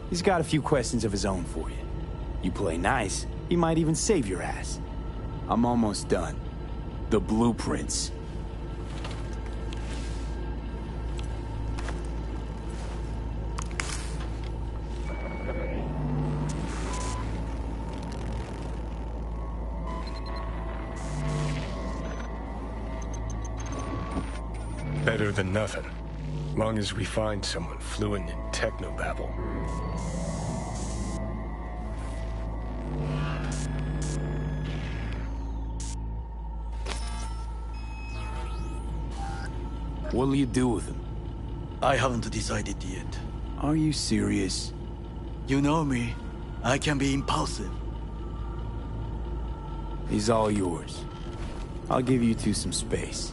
He's got a few questions of his own for you. You play nice, he might even save your ass. I'm almost done. The blueprints. Better than nothing. Long as we find someone fluent in technobabble. What'll you do with him? I haven't decided yet. Are you serious? You know me. I can be impulsive. He's all yours. I'll give you two some space.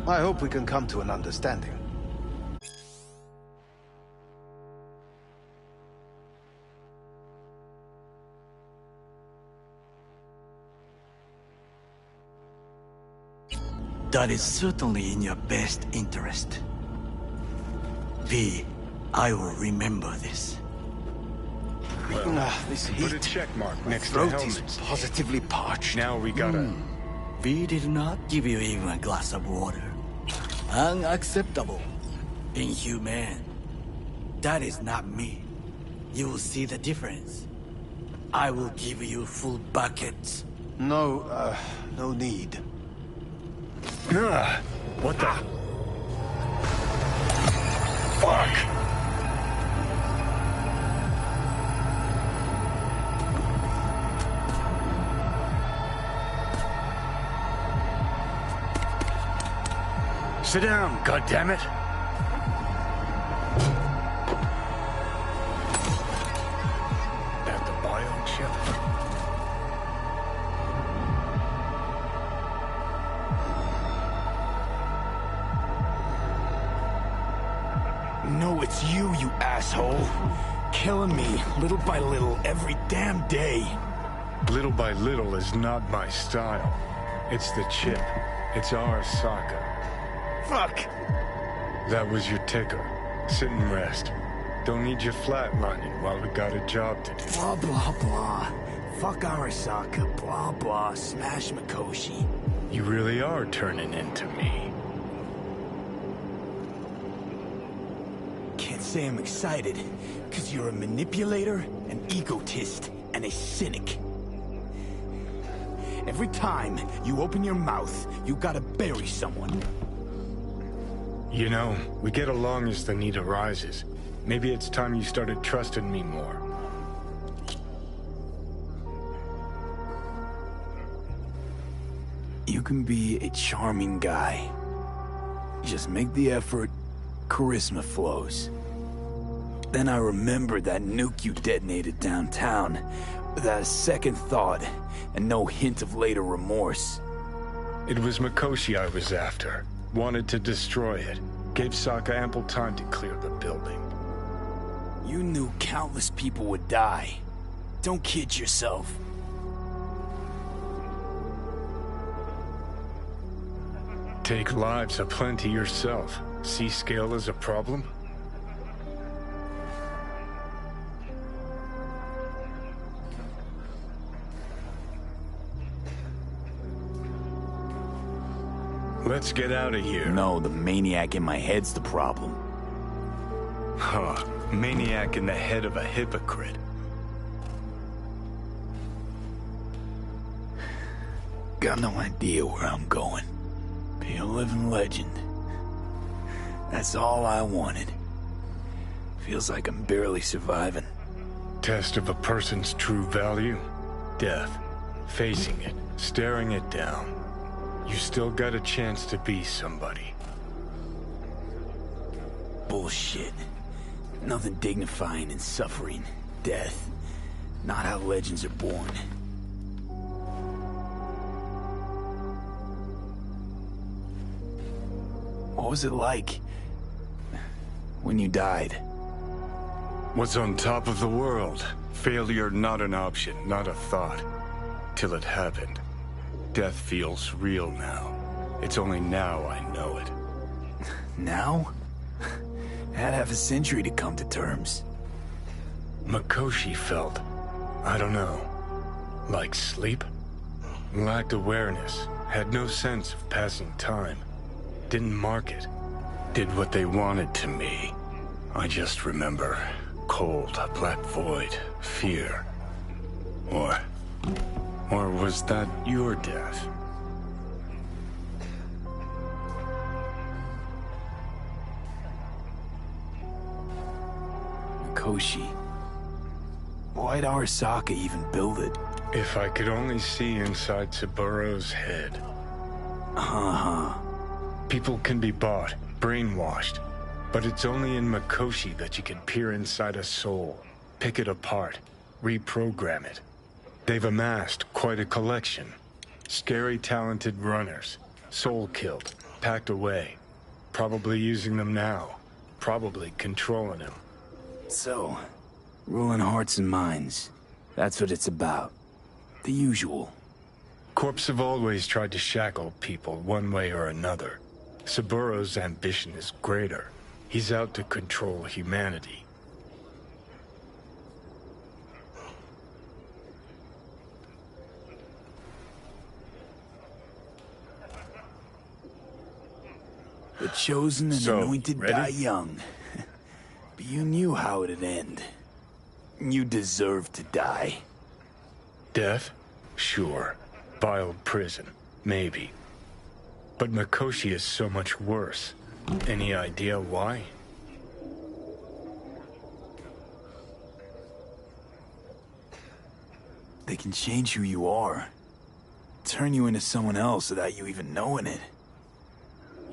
I hope we can come to an understanding. That is certainly in your best interest. V, I will remember this. This Put a heat. check mark My next to throat helmets. is positively parched. Now we gotta... V did not give you even a glass of water. Unacceptable. Inhumane. That is not me. You will see the difference. I will give you full buckets. No, no need. What the... Fuck! Sit down, goddammit! At the biochip. No, it's you, you asshole. Killing me, little by little, every damn day. Little by little is not my style. It's the chip. It's our Sokka. Fuck! That was your ticker. Sit and rest. Don't need you flatlining while we got a job to do. Blah, blah, blah. Fuck Arasaka, blah, blah, smash Mikoshi. You really are turning into me. Can't say I'm excited, because you're a manipulator, an egotist, and a cynic. Every time you open your mouth, you gotta bury someone. You know, we get along as the need arises. Maybe it's time you started trusting me more. You can be a charming guy. Just make the effort, charisma flows. Then I remembered that nuke you detonated downtown, without a second thought, and no hint of later remorse. It was Mikoshi I was after. Wanted to destroy it. Gave Sokka ample time to clear the building. You knew countless people would die. Don't kid yourself. Take lives aplenty yourself. See scale as a problem? Let's get out of here. No, the maniac in my head's the problem. Huh. Maniac in the head of a hypocrite. Got no idea where I'm going. Be a living legend. That's all I wanted. Feels like I'm barely surviving. Test of a person's true value? Death. Facing it. Staring it down. You still got a chance to be somebody. Bullshit. Nothing dignifying in suffering. Death. Not how legends are born. What was it like when you died? Was on top of the world. Failure not an option, not a thought. Till it happened. Death feels real now. It's only now I know it. Now? Had half a century to come to terms. Mikoshi felt, I don't know, like sleep? Lacked awareness, had no sense of passing time. Didn't mark it. Did what they wanted to me. I just remember cold, a black void, fear. Or was that your death? Mikoshi. Why'd Arasaka even build it? If I could only see inside Saburo's head. People can be bought, brainwashed. But it's only in Mikoshi that you can peer inside a soul, pick it apart, reprogram it. They've amassed quite a collection. Scary, talented runners. Soul-killed, packed away. Probably using them now. Probably controlling them. So, ruling hearts and minds. That's what it's about. The usual. Corps have always tried to shackle people one way or another. Saburo's ambition is greater. He's out to control humanity. The chosen and anointed ready? die young. But you knew how it'd end. You deserved to die. Death? Sure. Vile prison. Maybe. But Mikoshi is so much worse. Any idea why? They can change who you are. Turn you into someone else without you even knowing it.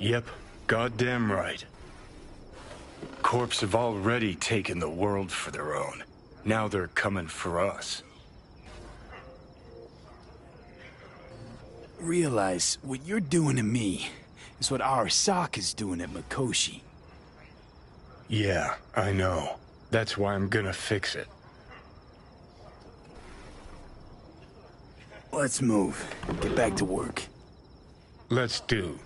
Yep. Goddamn right. Corps have already taken the world for their own. Now they're coming for us. Realize what you're doing to me is what Arasaka's doing at Mikoshi. Yeah, I know. That's why I'm gonna fix it. Let's move. Get back to work. Let's do.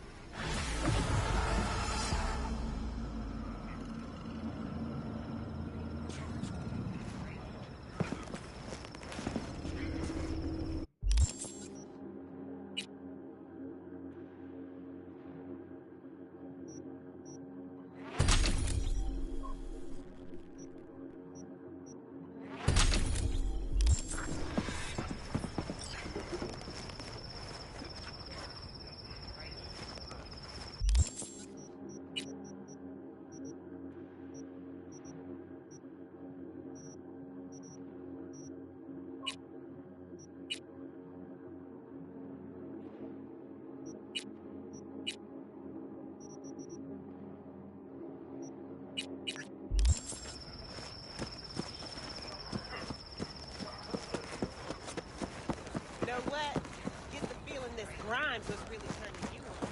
times was really turning you on.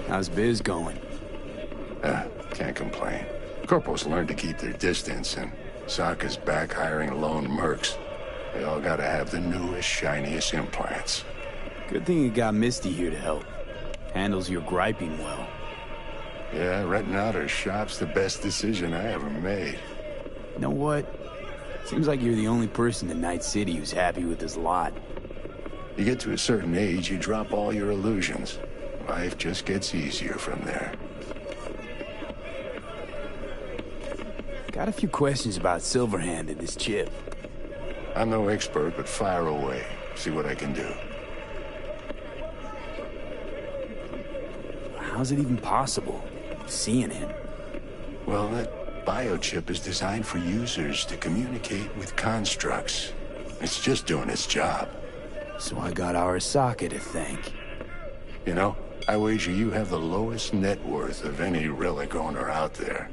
How's biz going? Can't complain. Corporals learned to keep their distance, and Sokka's back hiring lone mercs. They all gotta have the newest, shiniest implants. Good thing you got Misty here to help. Handles your griping well. Yeah, renting out her shop's the best decision I ever made. You know what? Seems like you're the only person in Night City who's happy with this lot. You get to a certain age, you drop all your illusions. Life just gets easier from there. Got a few questions about Silverhand and this chip. I'm no expert, but fire away. See what I can do. How's it even possible, seeing him? Well, that biochip is designed for users to communicate with constructs. It's just doing its job. So I got Arasaka to thank. You know, I wager you have the lowest net worth of any relic owner out there.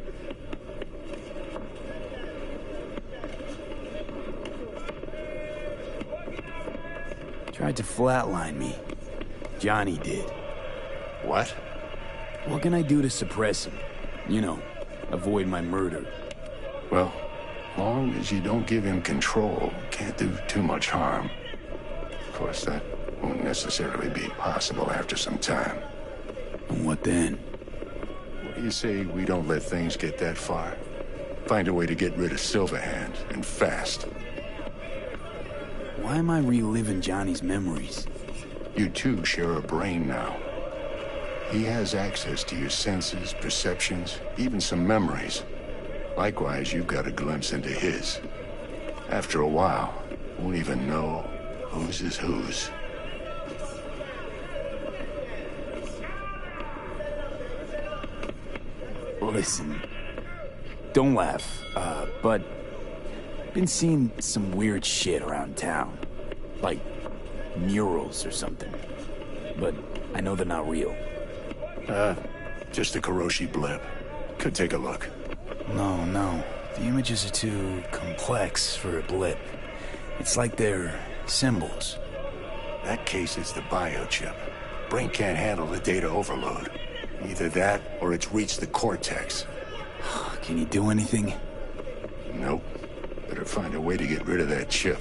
Tried to flatline me. Johnny did. What? What can I do to suppress him? You know, avoid my murder. Well, long as you don't give him control, can't do too much harm. Of course, that won't necessarily be possible after some time. And what then? What do you say we don't let things get that far? Find a way to get rid of Silverhand, and fast. Why am I reliving Johnny's memories? You two share a brain now. He has access to your senses, perceptions, even some memories. Likewise, you've got a glimpse into his. After a while, won't even know whose is whose. Listen, don't laugh, but been seeing some weird shit around town. Like murals or something. But I know they're not real. Just a Kuroshi blip. Could take a look. No. The images are too complex for a blip. It's like they're symbols. That case is the biochip. Brain can't handle the data overload. Either that, or it's reached the cortex. Can you do anything? Nope. Better find a way to get rid of that chip.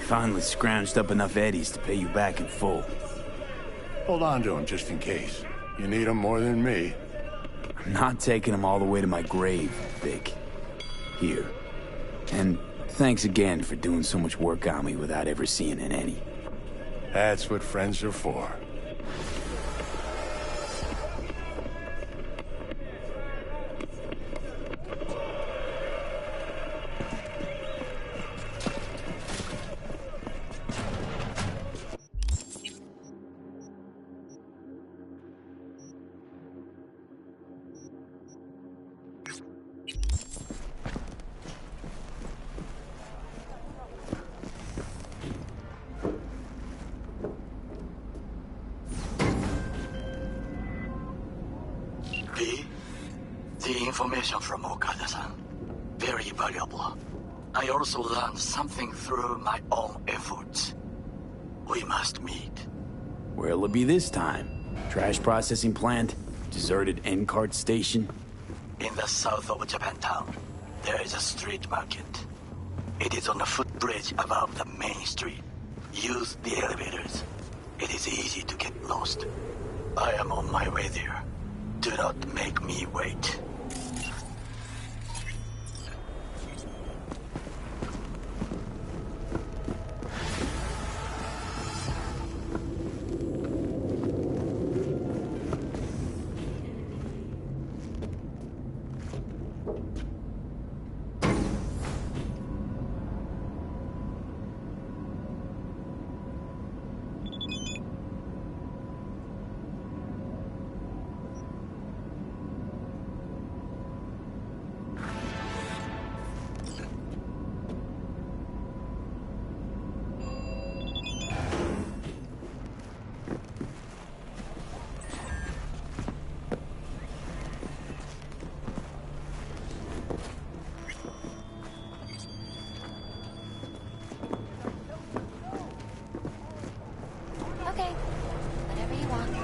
Finally scrounged up enough eddies to pay you back in full. Hold on to him just in case. You need him more than me. I'm not taking them all the way to my grave, Vic. Here. And thanks again for doing so much work on me without ever seeing an any. That's what friends are for. The information from Okada-san, very valuable. I also learned something through my own efforts. We must meet. Where'll it be this time? Trash processing plant? Deserted end-cart station? In the south of Japantown, there is a street market. It is on a footbridge above the main street. Use the elevators. It is easy to get lost. I am on my way there. Do not make me wait. Okay. Whatever you want.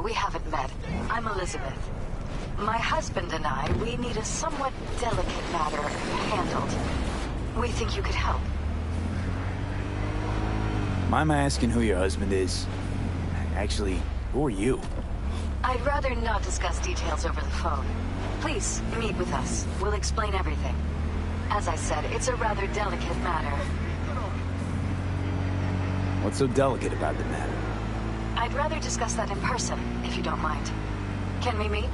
We haven't met. I'm Elizabeth. My husband and I, we need a somewhat delicate matter handled. We think you could help. Mind my asking who your husband is? Actually, who are you? I'd rather not discuss details over the phone. Please, meet with us. We'll explain everything. As I said, it's a rather delicate matter. What's so delicate about the matter? I'd rather discuss that in person, if you don't mind. Can we meet?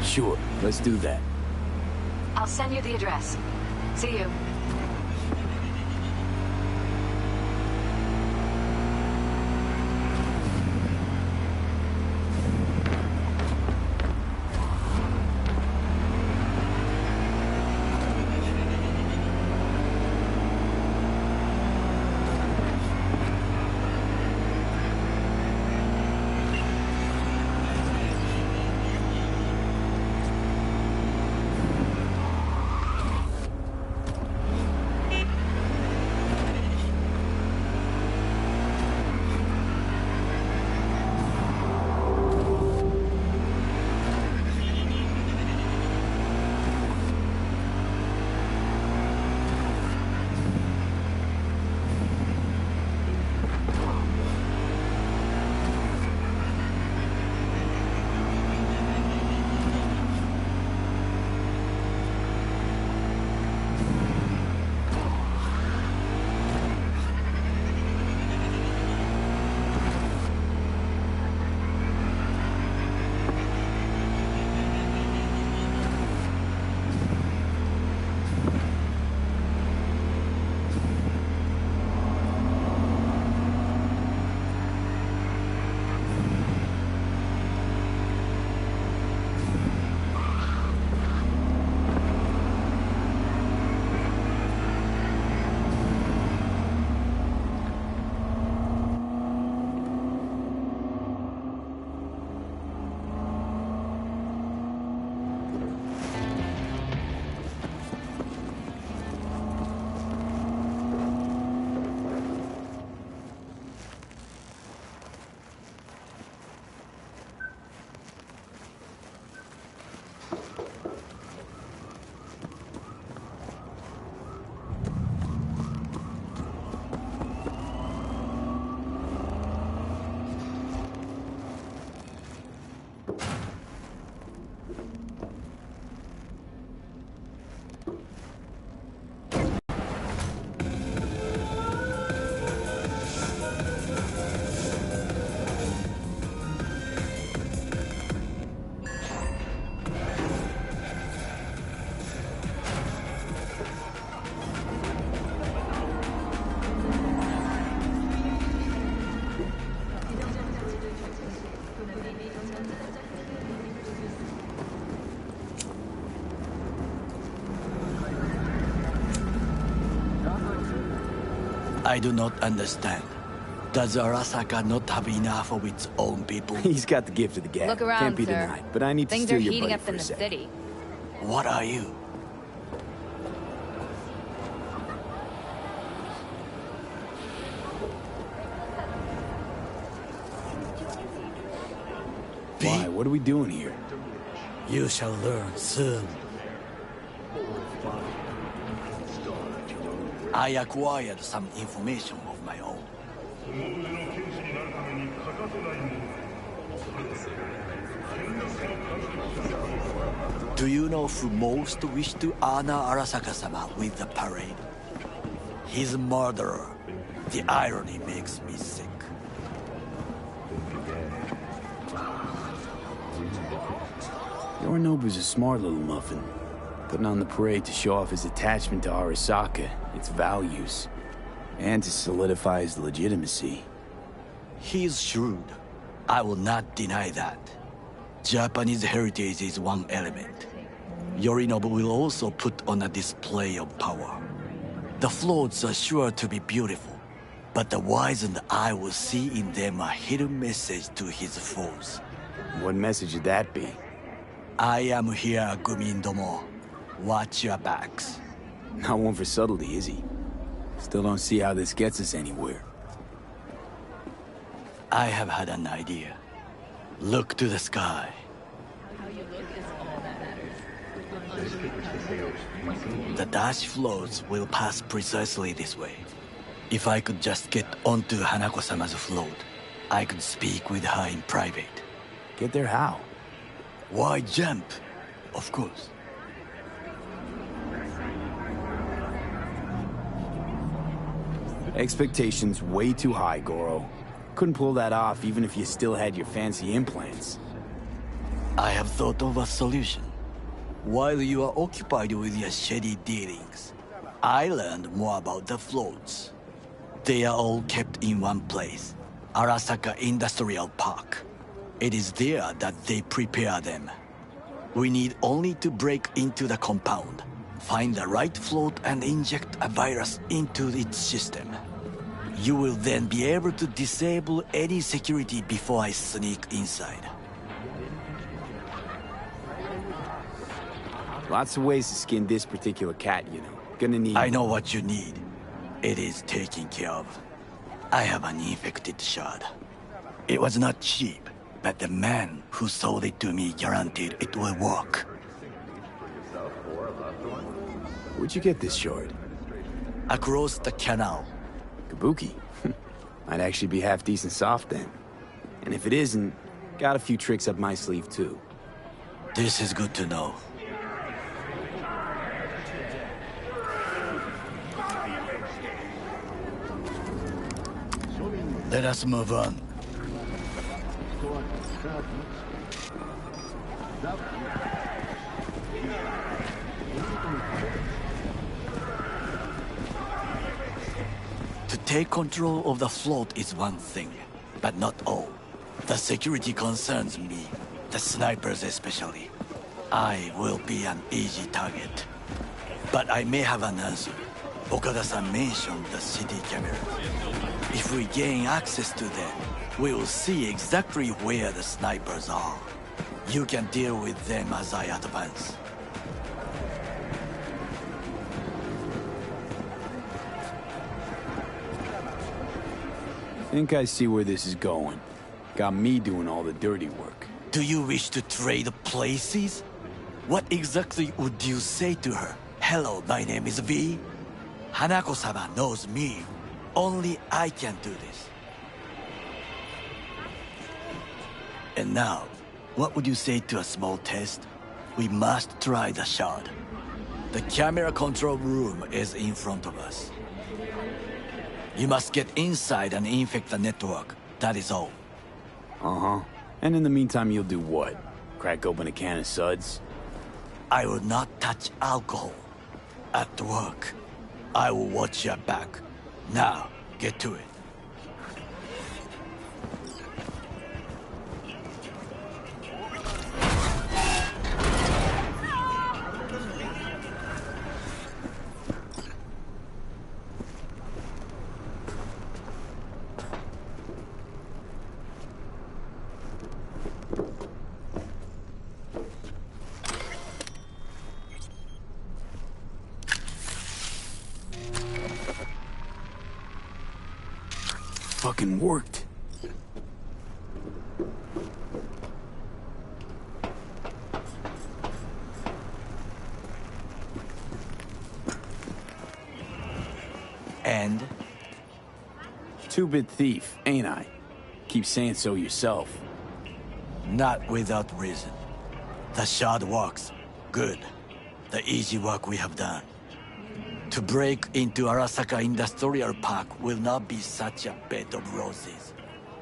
Sure, let's do that. I'll send you the address. See you. I do not understand. Does Arasaka not have enough of its own people? He's got the gift of the gab. Look around, Can't be sir. denied. But I need Things to steal are your heating buddy up for in a the sec. city. What are you? Why? What are we doing here? You shall learn soon. I acquired some information of my own. Do you know who most wished to honor Arasaka-sama with the parade? His murderer. The irony makes me sick. Yorinobu's a smart little muffin. Putting on the parade to show off his attachment to Arasaka, its values, and to solidify his legitimacy. He's shrewd. I will not deny that. Japanese heritage is one element. Yorinobu will also put on a display of power. The floats are sure to be beautiful, but the wizened eye will see in them a hidden message to his foes. What message would that be? I am here, Gumindomo. Watch your backs. Not one for subtlety, is he? Still don't see how this gets us anywhere. I have had an idea. Look to the sky. The dash floats will pass precisely this way. If I could just get onto Hanako-sama's float, I could speak with her in private. Get there how? Why jump? Of course. Expectations way too high, Goro. Couldn't pull that off even if you still had your fancy implants. I have thought of a solution. While you are occupied with your shady dealings, I learned more about the floats. They are all kept in one place, Arasaka Industrial Park. It is there that they prepare them. We need only to break into the compound, find the right float and inject a virus into its system. You will then be able to disable any security before I sneak inside. Lots of ways to skin this particular cat, you know. Gonna need... I know what you need. It is taken care of. I have an infected shard. It was not cheap, but the man who sold it to me guaranteed it will work. Where'd you get this shard? Across the canal. Kabuki. Might actually be half decent soft then. And if it isn't, got a few tricks up my sleeve too. This is good to know. Let us move on. To take control of the float is one thing, but not all. The security concerns me, the snipers especially. I will be an easy target. But I may have an answer. Okada-san mentioned the city cameras. If we gain access to them, we will see exactly where the snipers are. You can deal with them as I advance. Think I see where this is going. Got me doing all the dirty work. Do you wish to trade places? What exactly would you say to her? Hello, my name is V. Hanako-sama knows me. Only I can do this. And now, what would you say to a small test? We must try the shard. The camera control room is in front of us. You must get inside and infect the network. That is all. Uh-huh. And in the meantime, you'll do what? Crack open a can of suds? I will not touch alcohol. At work, I will watch your back. Now, get to it. fucking worked. And? Two-bit thief, ain't I? Keep saying so yourself. Not without reason. The shard works. Good. The easy work we have done. To break into Arasaka Industrial Park will not be such a bed of roses.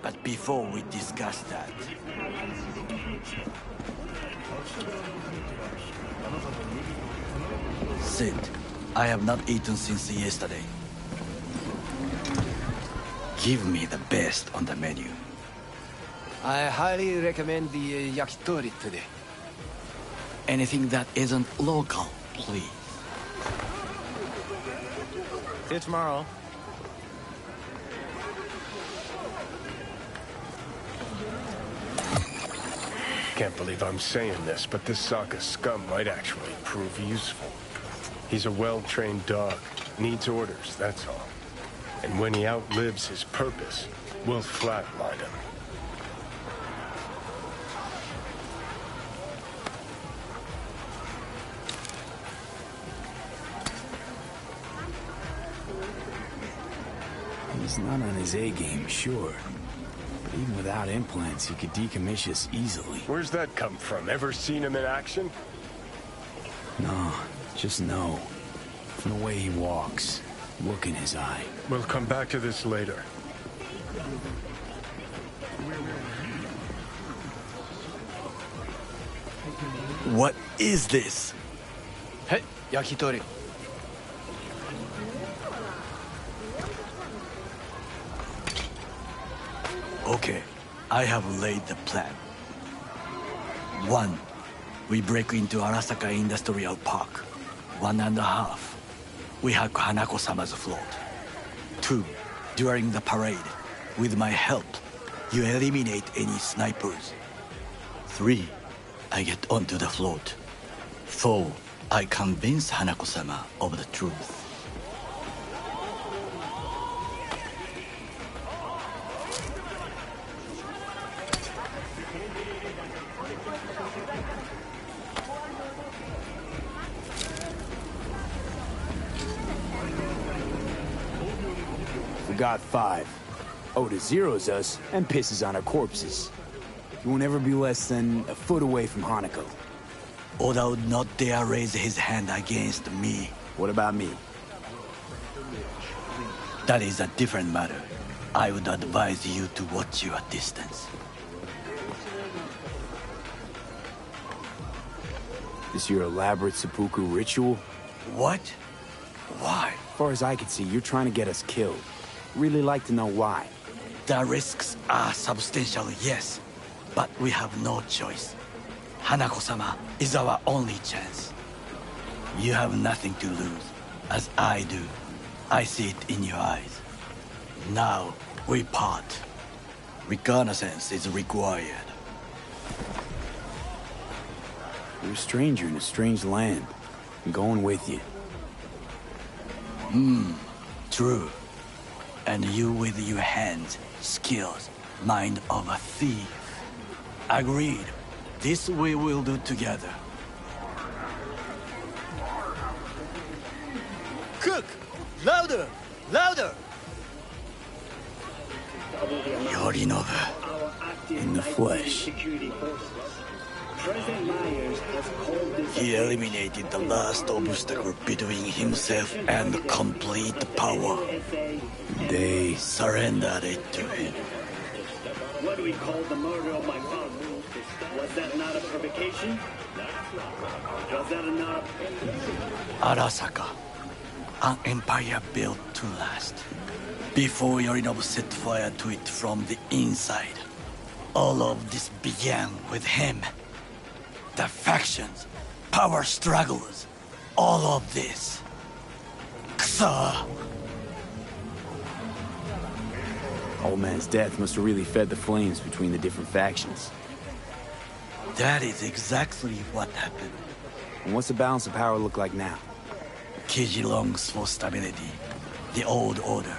But before we discuss that... Sit. I have not eaten since yesterday. Give me the best on the menu. I highly recommend the yakitori today. Anything that isn't local, please. See you tomorrow. Can't believe I'm saying this, but this Sokka scum might actually prove useful. He's a well-trained dog. Needs orders, that's all. And when he outlives his purpose, we'll flatline him. He's not on his A-game, sure. But even without implants, he could decommission us easily. Where's that come from? Ever seen him in action? No, just no. From the way he walks, look in his eye. We'll come back to this later. What is this? Hey, yakitori. Okay, I have laid the plan. 1. We break into Arasaka Industrial Park. 1.5. We hack Hanako-sama's float. 2. During the parade, with my help, you eliminate any snipers. 3. I get onto the float. 4. I convince Hanako-sama of the truth. Forgot 5. Oda zeros us and pisses on our corpses. You won't ever be less than a foot away from Hanako. Oda would not dare raise his hand against me. What about me? That is a different matter. I would advise you to watch your distance. This your elaborate seppuku ritual? What? Why? As far as I can see, you're trying to get us killed. Really like to know why. The risks are substantial, yes. But we have no choice. Hanako-sama is our only chance. You have nothing to lose, as I do. I see it in your eyes. Now, we part. Reconnaissance is required. You're a stranger in a strange land. I'm going with you. True. And you with your hands, skills, mind of a thief. Agreed. This we will do together. Cook! Louder! Louder! Yorinobu. In the flesh. He eliminated the last obstacle between himself and complete power. They surrendered it to him. What do we call the murder of my father? Was that not a provocation? Was that not Arasaka, an empire built to last. Before Yorinobu set fire to it from the inside, all of this began with him. The factions, power struggles, all of this. Kusa! Old man's death must have really fed the flames between the different factions. That is exactly what happened. And what's the balance of power look like now? Kiji longs for stability. The old order.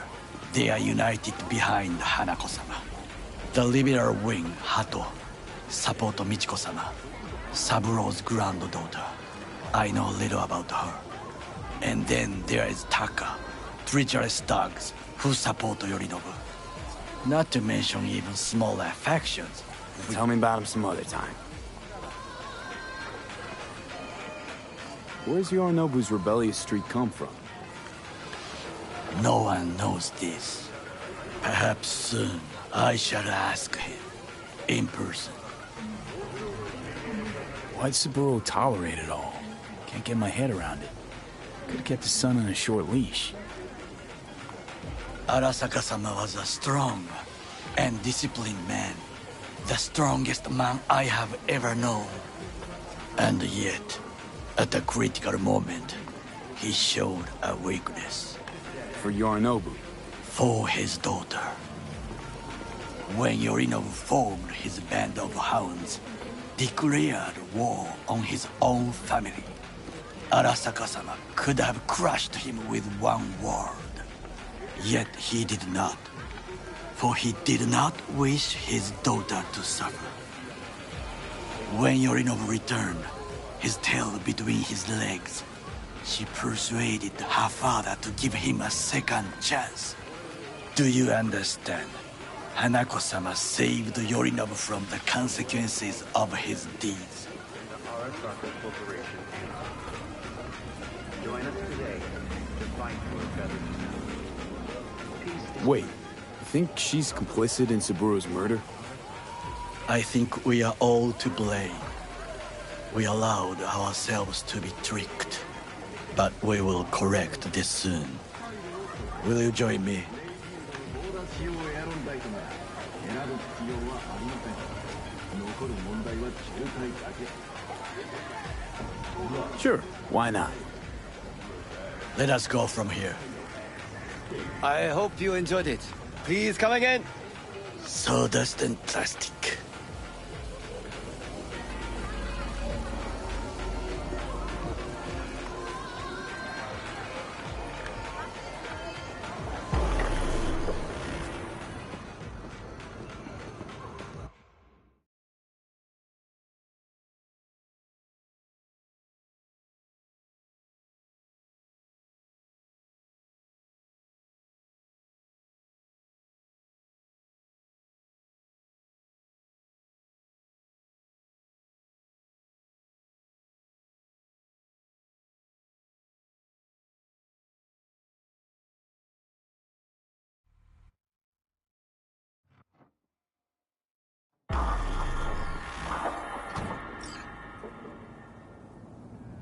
They are united behind Hanako-sama. The liberal wing, Hato, support Michiko-sama, Saburo's granddaughter. I know little about her. And then there is Taka, treacherous thugs who support Yorinobu. Not to mention even smaller factions. Tell me about him some other time. Where's Yorinobu's rebellious streak come from? No one knows this. Perhaps soon I shall ask him in person. Why'd Saburo tolerate it all? Can't get my head around it. Could've kept his son on a short leash. Arasaka-sama was a strong and disciplined man. The strongest man I have ever known. And yet, at a critical moment, he showed a weakness. For Yorinobu? For his daughter. When Yorinobu formed his band of hounds, declared war on his own family, Arasaka-sama could have crushed him with one word. Yet he did not. For he did not wish his daughter to suffer. When Yorinobu returned, his tail between his legs, she persuaded her father to give him a second chance. Do you understand? Hanako-sama saved Yorinobu from the consequences of his deeds. Wait, you think she's complicit in Saburo's murder? I think we are all to blame. We allowed ourselves to be tricked. But we will correct this soon. Will you join me? Sure, why not? Let us go from here. I hope you enjoyed it. Please come again. Sawdust and plastic.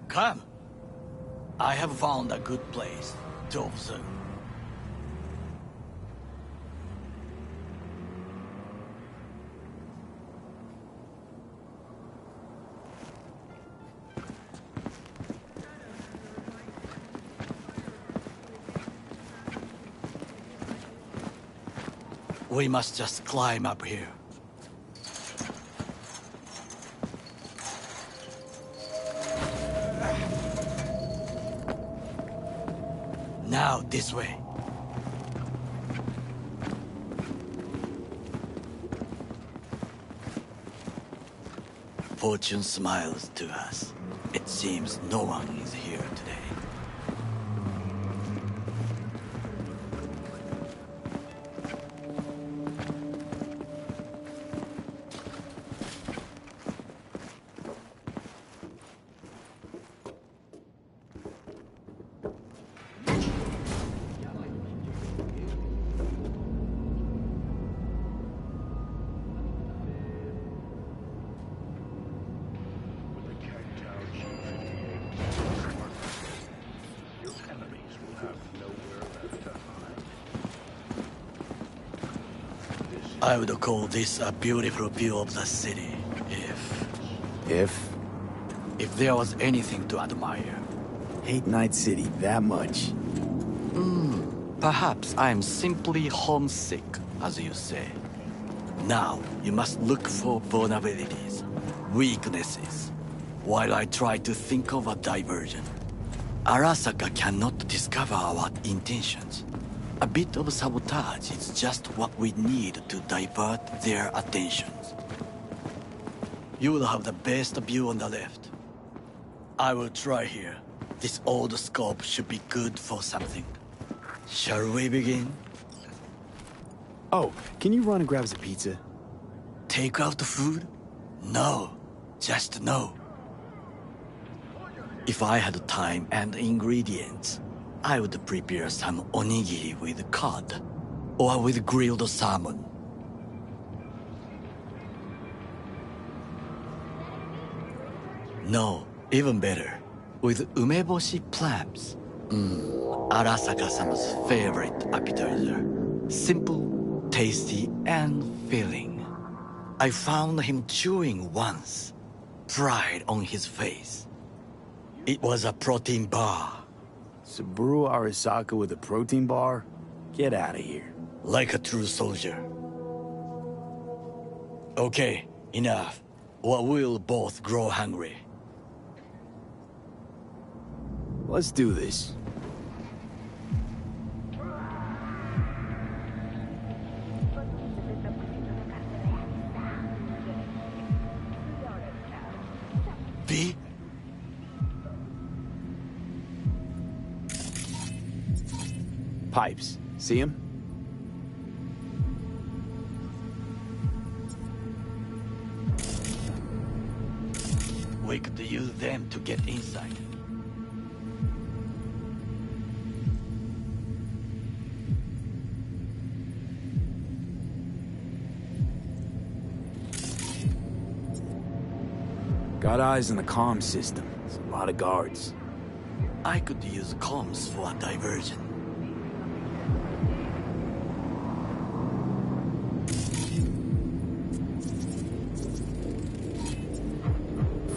Come. I have found a good place to observe. We must just climb up here. Now, this way. Fortune smiles to us. It seems no one is here today. I would call this a beautiful view of the city, if there was anything to admire. Hate Night City that much. Perhaps I'm simply homesick, as you say. Now, you must look for vulnerabilities, weaknesses, while I try to think of a diversion. Arasaka cannot discover our intentions. A bit of sabotage is just what we need to divert their attentions. You will have the best view on the left. I will try here. This old scope should be good for something. Shall we begin? Oh, can you run and grab us a pizza? Take out the food? No. Just no. If I had time and ingredients, I would prepare some onigiri with cod, or with grilled salmon. No, even better, with umeboshi clams. Arasaka-sama's favorite appetizer. Simple, tasty, and filling. I found him chewing once, pride on his face. It was a protein bar. Saburo Arasaka with a protein bar? Get out of here. Like a true soldier. Okay, enough. Or we'll both grow hungry. Let's do this. V? Pipes. See him? We could use them to get inside. Got eyes on the comm system. There's a lot of guards. I could use comms for a diversion.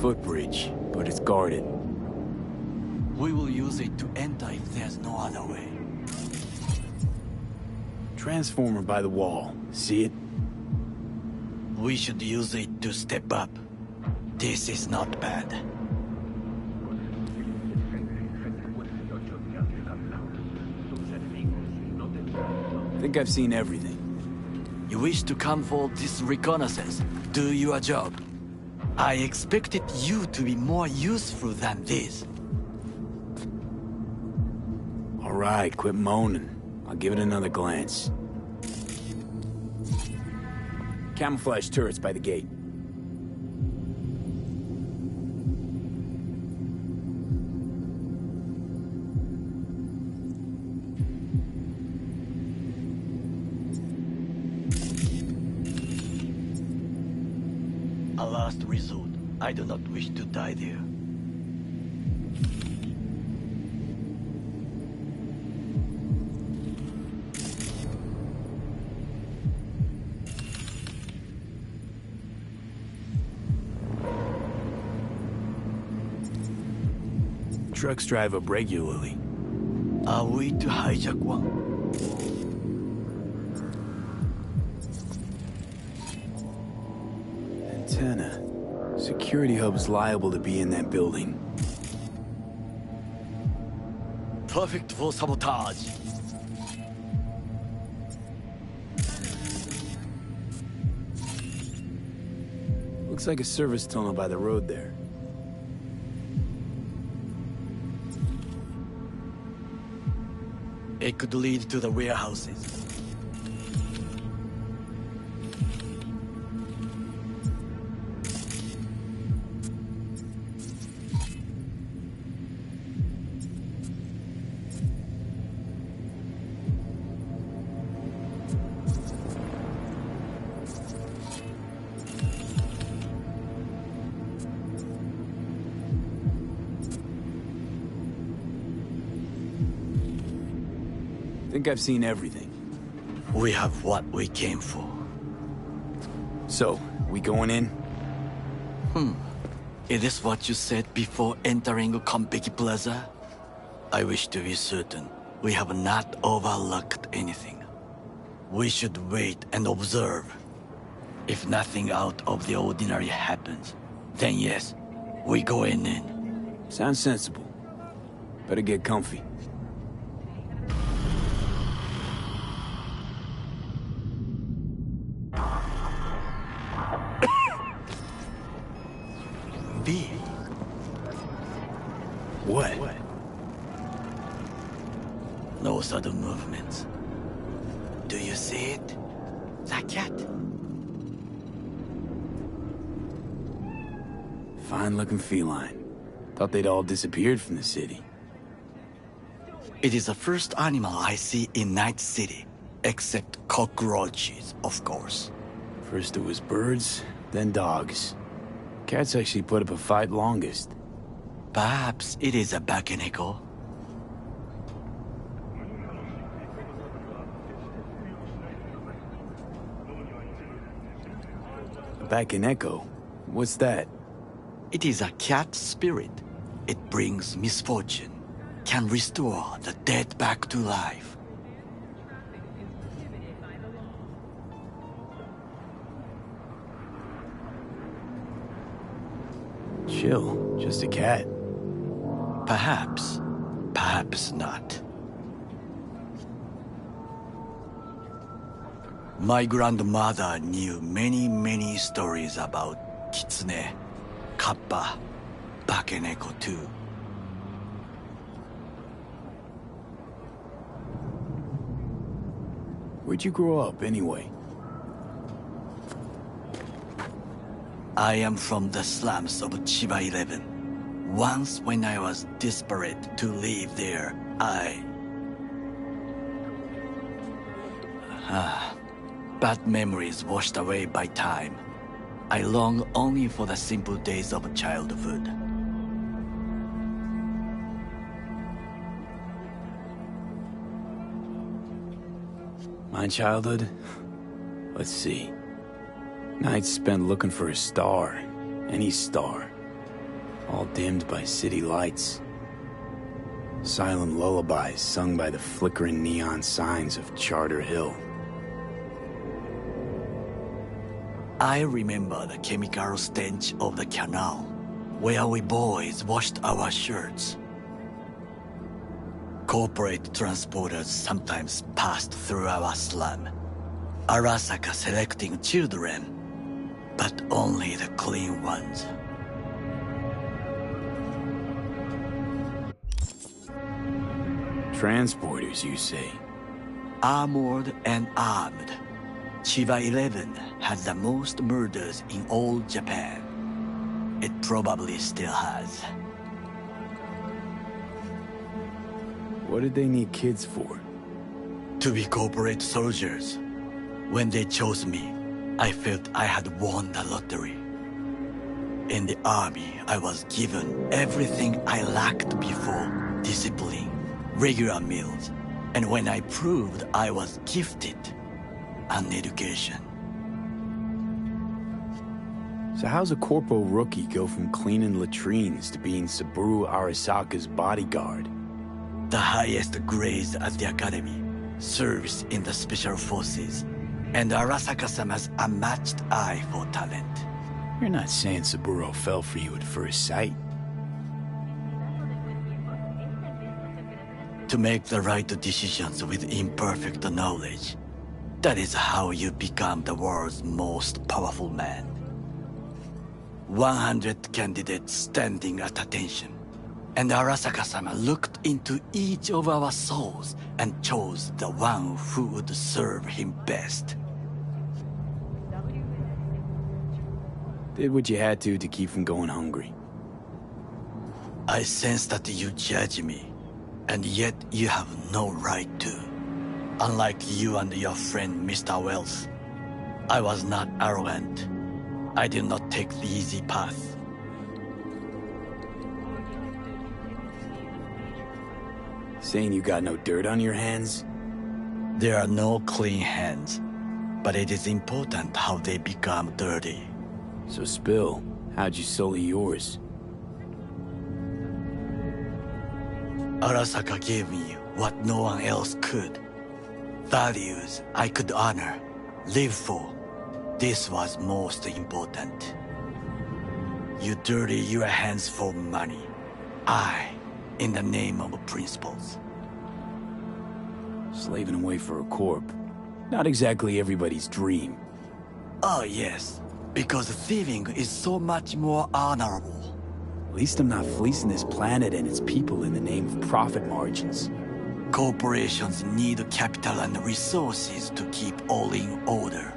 Footbridge, but it's guarded. We will use it to enter if there's no other way. Transformer by the wall. See it? We should use it to step up. This is not bad. Think I've seen everything. You wish to come for this reconnaissance? Do your job. I expected you to be more useful than this. All right, quit moaning. I'll give it another glance. Camouflage turrets by the gate. A last resort. I do not wish to die there. Trucks drive up regularly. Are we to hijack one? Antenna. Security hub's liable to be in that building. Perfect for sabotage. Looks like a service tunnel by the road there. It could lead to the warehouses. Think I've seen everything. We have what we came for. So, we going in? Is this what you said before entering Konpeki Plaza? I wish to be certain we have not overlooked anything. We should wait and observe. If nothing out of the ordinary happens, then yes, we go in. Sounds sensible. Better get comfy. V. What? No sudden movements. Do you see it? That cat? Fine-looking feline. Thought they'd all disappeared from the city. It is the first animal I see in Night City, except cockroaches, of course. First it was birds, then dogs. Cats actually put up a fight longest. Perhaps it is a Bakeneko. Back in Echo? What's that? It is a cat spirit. It brings misfortune, can restore the dead back to life. Chill, just a cat. Perhaps, perhaps not. My grandmother knew many stories about Kitsune, Kappa, Bakeneko too. Where'd you grow up, anyway? I am from the slums of Chiba 11. Once when I was desperate to live there, bad memories washed away by time. I long only for the simple days of childhood. My childhood? Let's see. Nights spent looking for a star. Any star. All dimmed by city lights. Silent lullabies sung by the flickering neon signs of Charter Hill. I remember the chemical stench of the canal, where we boys washed our shirts. Corporate transporters sometimes passed through our slum, Arasaka selecting children, but only the clean ones. Transporters, you say? Armored and armed. Chiba 11 had the most murders in all Japan. It probably still has. What did they need kids for? To be corporate soldiers. When they chose me, I felt I had won the lottery. In the army, I was given everything I lacked before: discipline, regular meals, and when I proved I was gifted, an education. So how's a Corpo rookie go from cleaning latrines to being Saburo Arasaka's bodyguard? The highest grades at the academy, service in the special forces, and Arasaka-sama's unmatched eye for talent. You're not saying Saburo fell for you at first sight? To make the right decisions with imperfect knowledge, that is how you become the world's most powerful man. 100 candidates standing at attention, and Arasaka-sama looked into each of our souls and chose the one who would serve him best. Did what you had to keep from going hungry. I sense that you judge me, and yet you have no right to. Unlike you and your friend Mr. Wells, I was not arrogant. I did not take the easy path. Saying you got no dirt on your hands? There are no clean hands, but it is important how they become dirty. So spill, how'd you sully yours? Arasaka gave me what no one else could. Values I could honor, live for. This was most important. You dirty your hands for money. I, in the name of principles. Slaving away for a corp. Not exactly everybody's dream. Oh yes, because thieving is so much more honorable. At least I'm not fleecing this planet and its people in the name of profit margins. Corporations need capital and resources to keep all in order.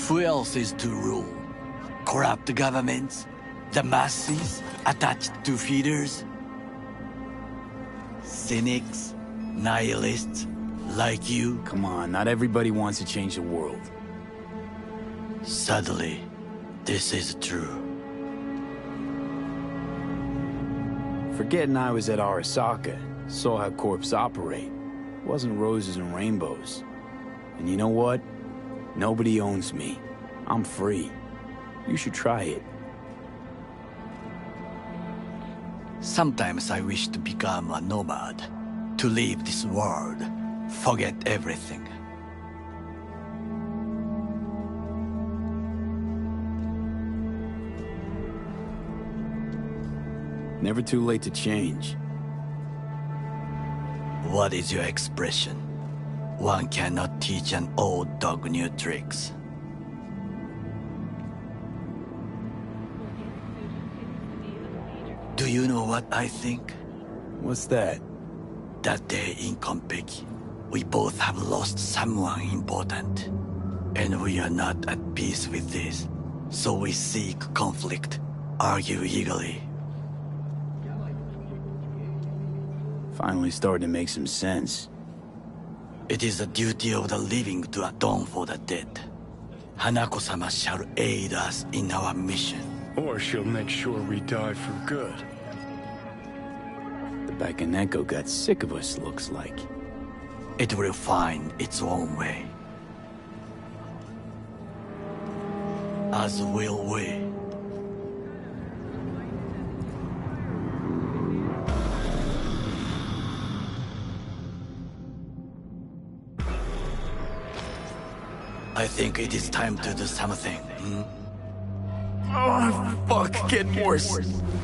Who else is to rule? Corrupt governments? The masses attached to feeders? Cynics? Nihilists? Like you? Come on, not everybody wants to change the world. Sadly, this is true. Forgetting I was at Arasaka, saw how corps operate. It wasn't roses and rainbows. And you know what? Nobody owns me. I'm free. You should try it. Sometimes I wish to become a nomad. To leave this world. Forget everything. Never too late to change. What is your expression? One cannot teach an old dog new tricks. Do you know what I think? What's that? That day in Compeki, we both have lost someone important. And we are not at peace with this. So we seek conflict, argue eagerly. Finally starting to make some sense. It is the duty of the living to atone for the dead. Hanako-sama shall aid us in our mission. Or she'll make sure we die for good. The Bakaneko got sick of us, looks like. It will find its own way. As will we. I think it is time to do something. Oh, fuck, getting worse.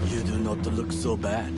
You do not look so bad.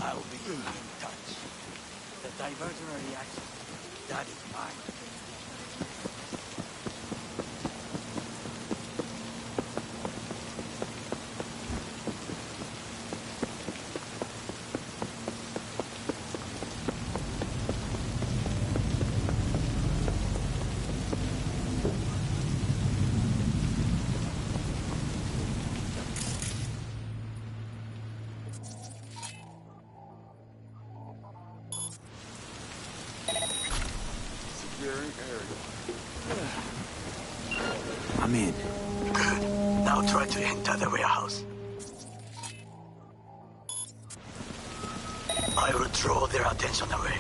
I'll be in touch. The diversionary reaction, that is mine. I'm in. Good. Now try to enter the warehouse. I will draw their attention away.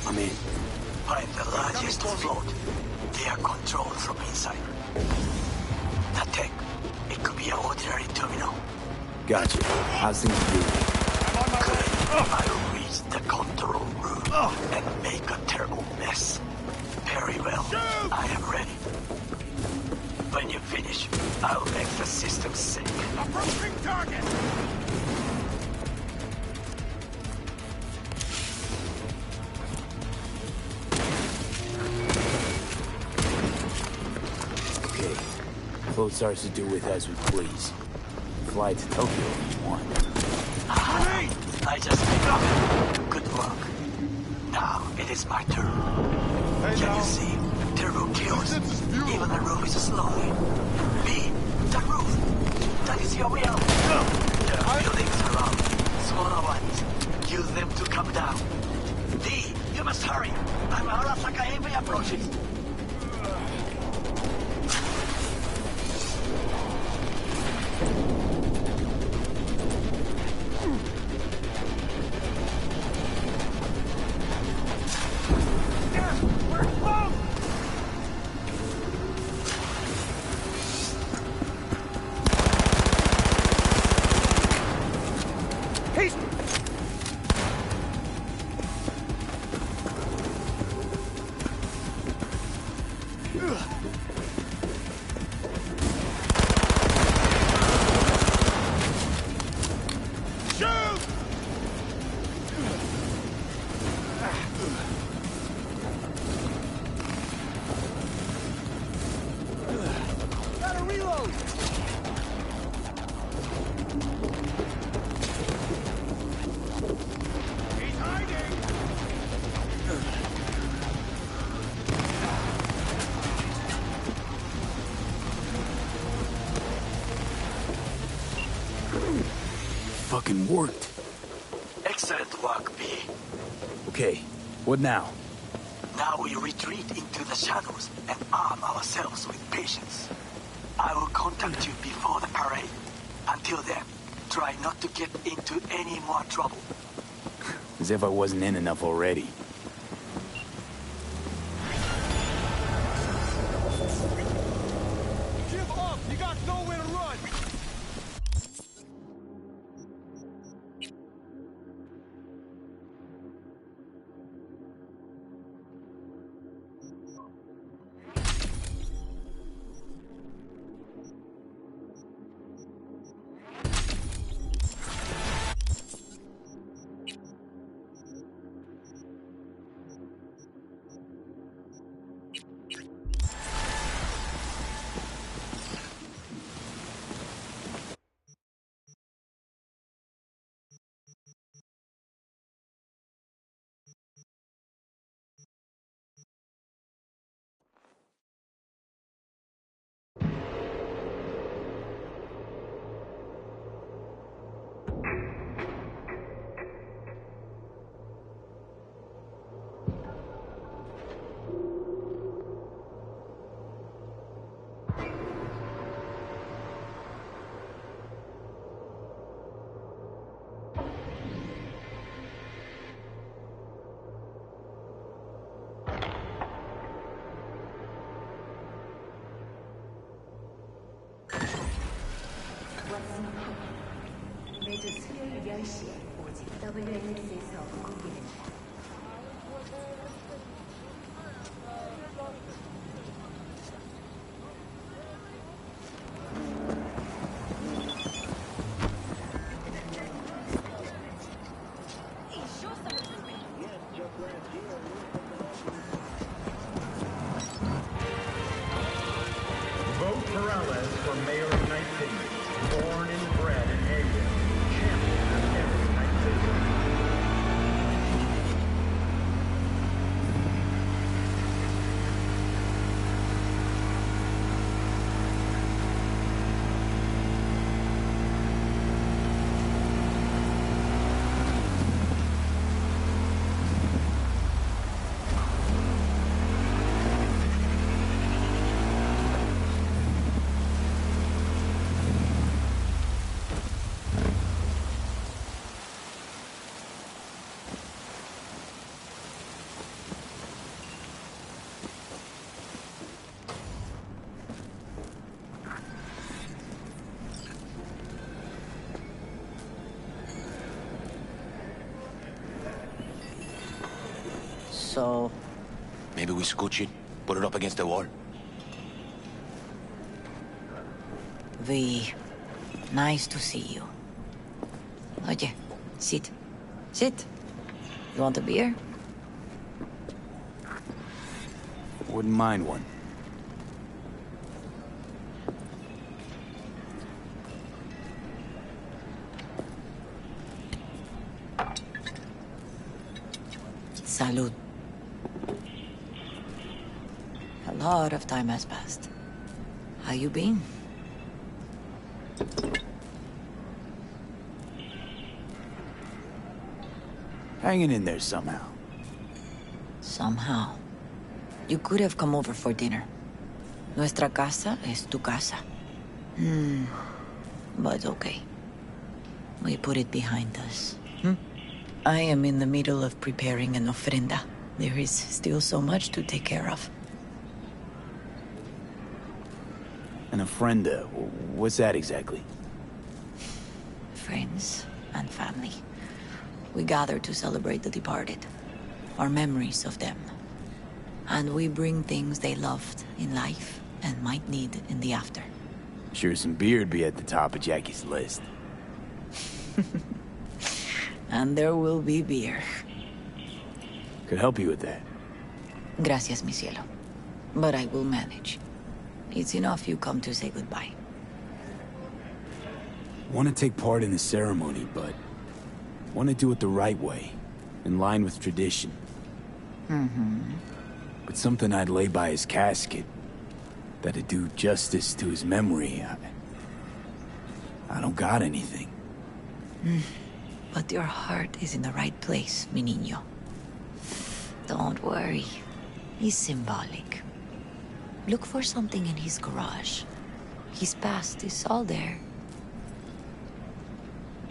I'm in. Find the largest float. They are controlled from inside. That tech, it could be an ordinary terminal. Gotcha. How's things doing? Good. I'll reach the control room and make a terrible mess. Very well. I am ready. When you finish, I'll make the system sick. Approaching target! Okay. Floats ours to do with as we please. Fly to Tokyo if you want. I just picked up. Good work. Now it is my turn. Can you see? Turbo kills. Even the roof is slowing. B, the roof. That is your wheel. There are buildings around. Smaller ones. Use them to come down. D, you must hurry. I'm Arasaka Heavy approaches. Fucking worked. Excellent work, B. Okay, what now? Now we retreat into the shadows and arm ourselves with patience. I will contact you before the parade. Until then, try not to get into any more trouble. As if I wasn't in enough already. Give up! You got nowhere to run! 매주 수요일 10시에 오직 WNS에서 공개됩니다. Vote Perales for mayor of Night City. Born and bred in Asia. Champion of every Night City. so... Maybe we scooch it, put it up against the wall. V, nice to see you. Oye, sit. Sit. You want a beer? Wouldn't mind one. Salud. A lot of time has passed. How you been? Hanging in there somehow. Somehow. You could have come over for dinner. Nuestra casa es tu casa. But okay. We put it behind us. I am in the middle of preparing an ofrenda. There is still so much to take care of. An ofrenda? What's that exactly? Friends and family. We gather to celebrate the departed. Our memories of them. And we bring things they loved in life and might need in the after. Sure some beer'd be at the top of Jackie's list. And there will be beer. Could help you with that. Gracias, mi cielo. But I will manage. It's enough you come to say goodbye. Want to take part in the ceremony, but want to do it the right way, in line with tradition. But something I'd lay by his casket, that'd do justice to his memory. I don't got anything. But your heart is in the right place, mi niño. Don't worry. He's symbolic. Look for something in his garage. His past is all there.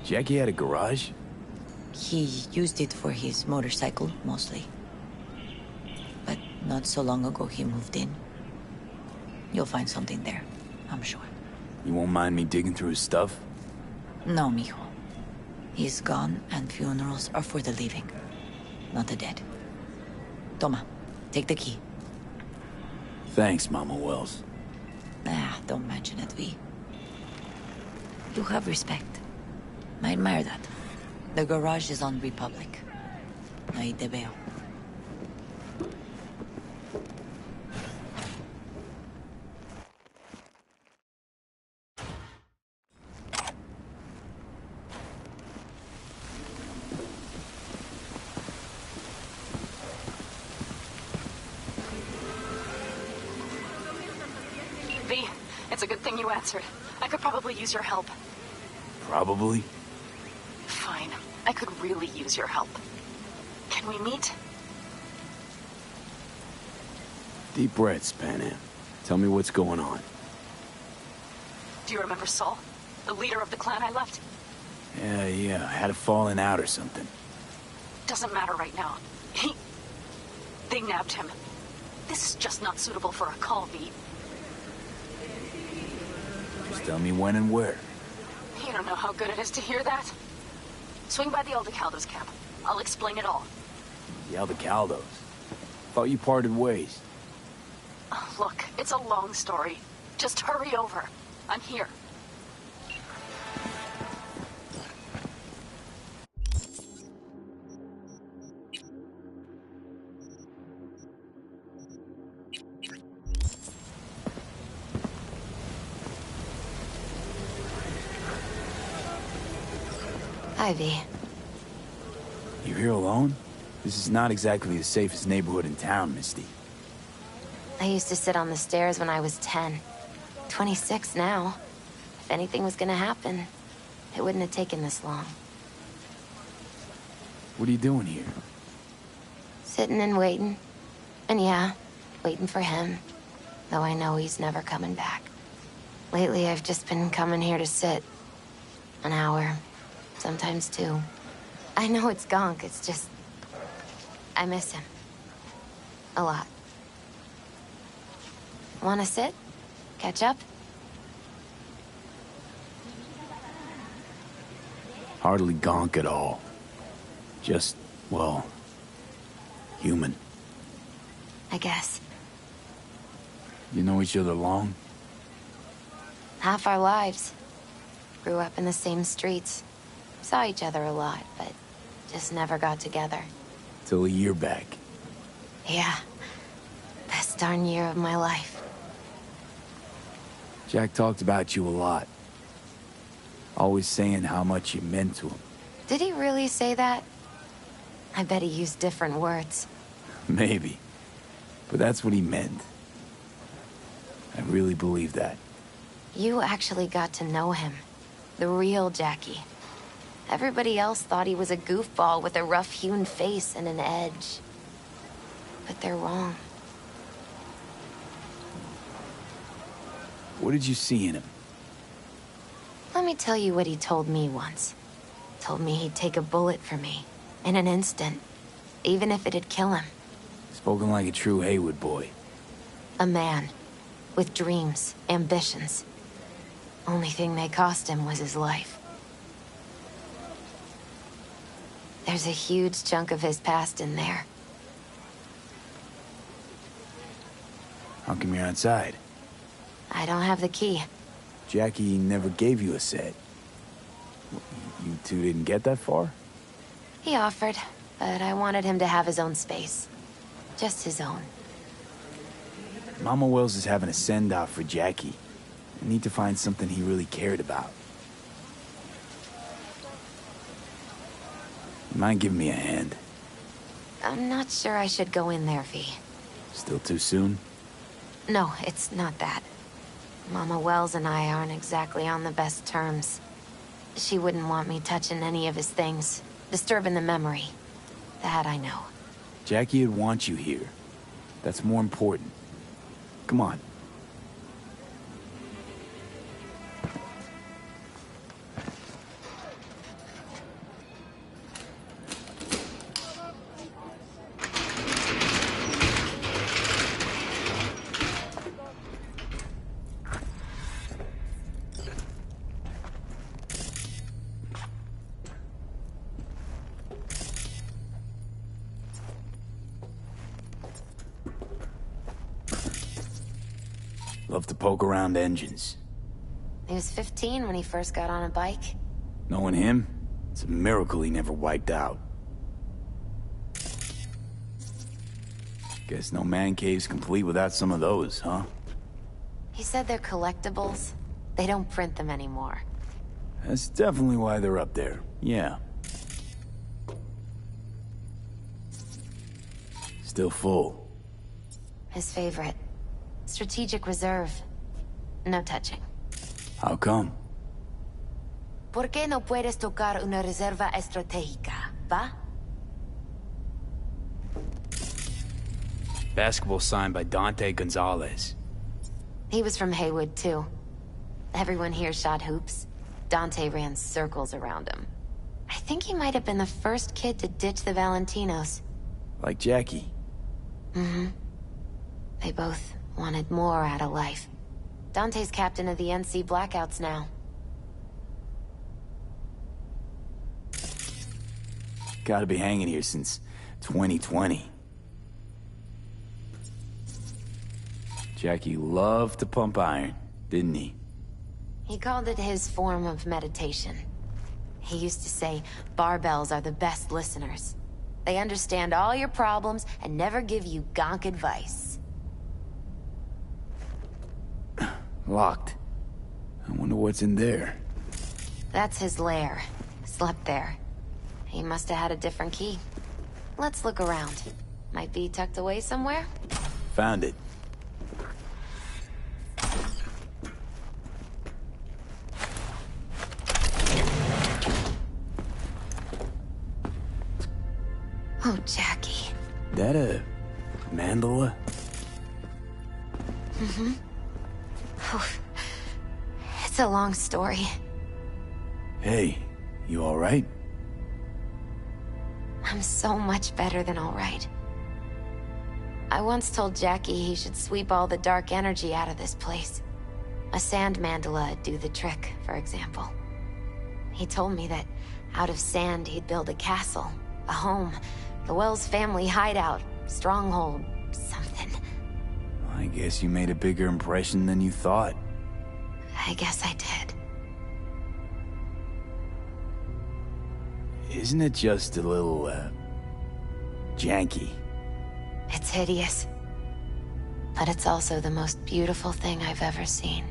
Jackie had a garage? He used it for his motorcycle, mostly. But not so long ago he moved in. You'll find something there, I'm sure. You won't mind me digging through his stuff? No, mijo. He's gone, and funerals are for the living, not the dead. Toma, take the key. Thanks, Mama Wells. Don't mention it, V. You have respect. I admire that. The garage is on Republic. Ahí te veo. V, it's a good thing you answered. I could probably use your help. Probably? Fine. I could really use your help. Can we meet? Deep breaths, Panam. Tell me what's going on. Do you remember Saul? The leader of the clan I left? Yeah, had a falling out or something. Doesn't matter right now. They nabbed him. This is just not suitable for a call, V. Just tell me when and where. You don't know how good it is to hear that. Swing by the Aldecaldos camp. I'll explain it all. The Aldecaldos? Thought you parted ways. Look, it's a long story. Just hurry over. I'm here. Ivy. You here alone? This is not exactly the safest neighborhood in town, Misty. I used to sit on the stairs when I was 10. 26 now. If anything was gonna happen, it wouldn't have taken this long. What are you doing here? Sitting and waiting. And yeah, waiting for him. Though I know he's never coming back. Lately, I've just been coming here to sit. An hour. Sometimes 2. I know it's gonk, it's just... I miss him. A lot. Wanna sit? Catch up? Hardly gonk at all. Just, well, human. I guess. You know each other long? Half our lives. Grew up in the same streets. Saw each other a lot, but just never got together. Till a year back. Yeah. Best darn year of my life. Jack talked about you a lot. Always saying how much you meant to him. Did he really say that? I bet he used different words. Maybe. But that's what he meant. I really believe that. You actually got to know him. The real Jackie. Everybody else thought he was a goofball with a rough-hewn face and an edge. But they're wrong. What did you see in him? Let me tell you what he told me once. Told me he'd take a bullet for me. In an instant. Even if it'd kill him. Spoken like a true Haywood boy. A man. With dreams, ambitions. Only thing they cost him was his life. There's a huge chunk of his past in there. How come you're outside? I don't have the key. Jackie never gave you a set. You two didn't get that far? He offered, but I wanted him to have his own space. Just his own. Mama Wells is having a send-off for Jackie. I need to find something he really cared about. You mind giving me a hand? I'm not sure I should go in there, V. Still too soon? No, it's not that. Mama Wells and I aren't exactly on the best terms. She wouldn't want me touching any of his things, disturbing the memory. That I know. Jackie would want you here. That's more important. Come on. Love to poke around engines. He was 15 when he first got on a bike. Knowing him, it's a miracle he never wiped out. Guess no man cave's complete without some of those, huh? He said they're collectibles. They don't print them anymore. That's definitely why they're up there, yeah. Still full. His favorite. Strategic reserve. No touching. How come? ¿Por qué no puedes tocar una reserva estratégica, va? Basketball signed by Dante Gonzalez. He was from Haywood, too. Everyone here shot hoops. Dante ran circles around him. I think he might have been the first kid to ditch the Valentinos. Like Jackie. Mm-hmm. They both wanted more out of life. Dante's captain of the NC Blackouts now. Gotta be hanging here since 2020. Jackie loved to pump iron, didn't he? He called it his form of meditation. He used to say, barbells are the best listeners. They understand all your problems and never give you gonk advice. Locked. I wonder what's in there. That's his lair. Slept there. He must have had a different key. Let's look around. Might be tucked away somewhere? Found it. Oh, Jackie. That a mandala? Mm-hmm. It's a long story. Hey, you alright? I'm so much better than alright. I once told Jackie he should sweep all the dark energy out of this place. A sand mandala'd do the trick, for example. He told me that out of sand he'd build a castle, a home, the Wells family hideout, stronghold, something. I guess you made a bigger impression than you thought. I guess I did. Isn't it just a little, janky? It's hideous. But it's also the most beautiful thing I've ever seen.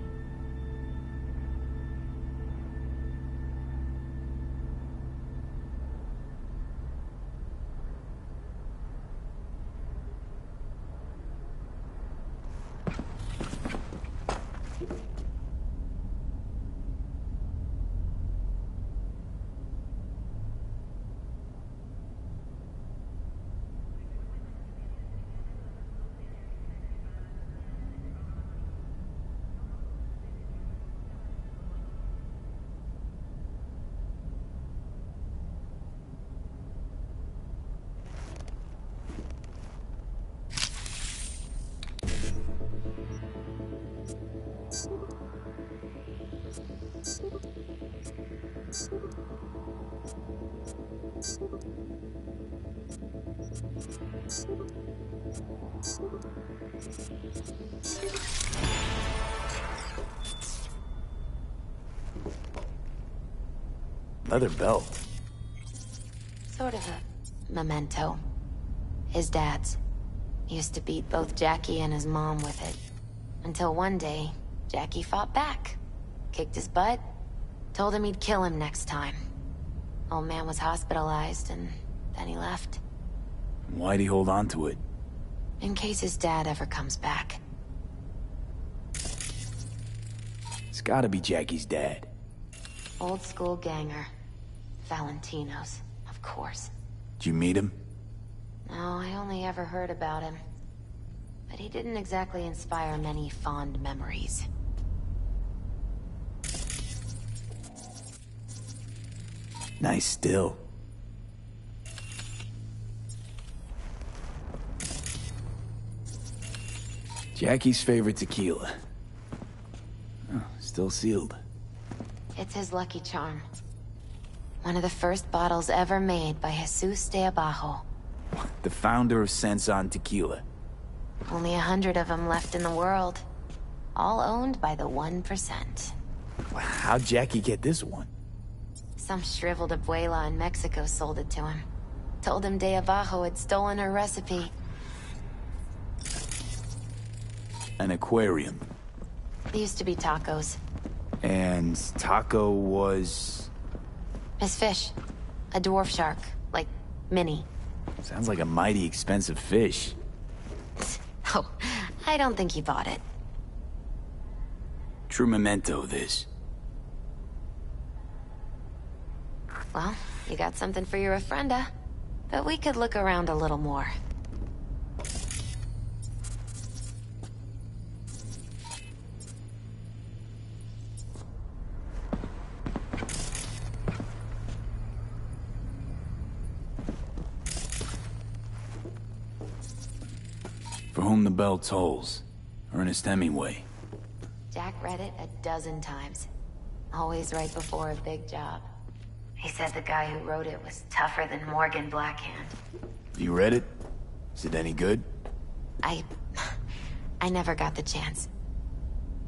Leather belt. Sort of a memento. His dad's. Used to beat both Jackie and his mom with it. Until one day, Jackie fought back. Kicked his butt. Told him he'd kill him next time. Old man was hospitalized, and then he left. Why'd he hold on to it? In case his dad ever comes back. It's gotta be Jackie's dad. Old school ganger. Valentino's, of course. Did you meet him? No, I only ever heard about him. But he didn't exactly inspire many fond memories. Nice still. Jackie's favorite tequila. Oh, still sealed. It's his lucky charm. One of the first bottles ever made by Jesus de Abajo. The founder of Sensan Tequila. Only 100 of them left in the world. All owned by the 1%. How'd Jackie get this one? Some shriveled abuela in Mexico sold it to him. Told him de Abajo had stolen her recipe. An aquarium. They used to be tacos. And Taco was... His fish. A dwarf shark. Like, mini. Sounds like a mighty expensive fish. Oh, I don't think he bought it. True memento, this. Well, you got something for your ofrenda. But we could look around a little more. For whom the bell tolls. Ernest Hemingway. Jack read it a dozen times. Always right before a big job. He said the guy who wrote it was tougher than Morgan Blackhand. You read it? Is it any good? I never got the chance.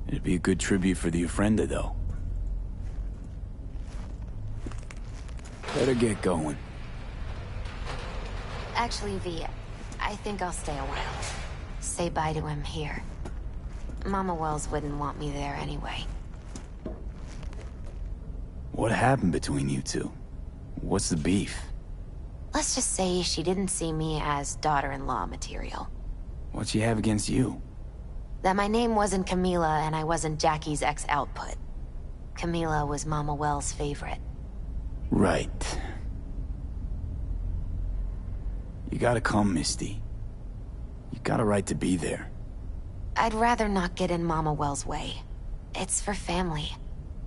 It'd be a good tribute for the ofrenda, though. Better get going. Actually, V, I think I'll stay a while. Say bye to him here. Mama Wells wouldn't want me there anyway. What happened between you two? What's the beef? Let's just say she didn't see me as daughter-in-law material. What'd she have against you? That my name wasn't Camila and I wasn't Jackie's ex-output. Camila was Mama Wells' favorite. Right. You gotta come, Misty. You got a right to be there. I'd rather not get in Mama Wells' way. It's for family.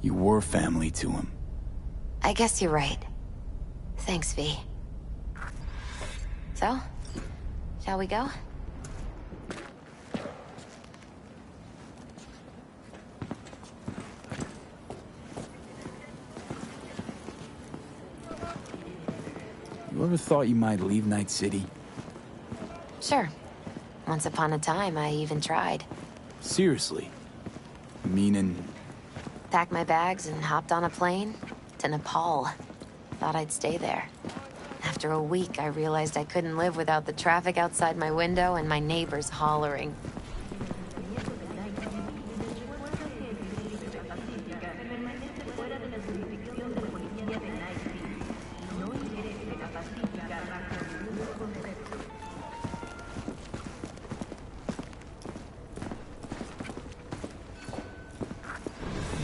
You were family to him. I guess you're right. Thanks, V. So, shall we go? You ever thought you might leave Night City? Sure. Once upon a time, I even tried. Seriously? Meaning... Packed my bags and hopped on a plane to Nepal. Thought I'd stay there. After a week, I realized I couldn't live without the traffic outside my window and my neighbors hollering.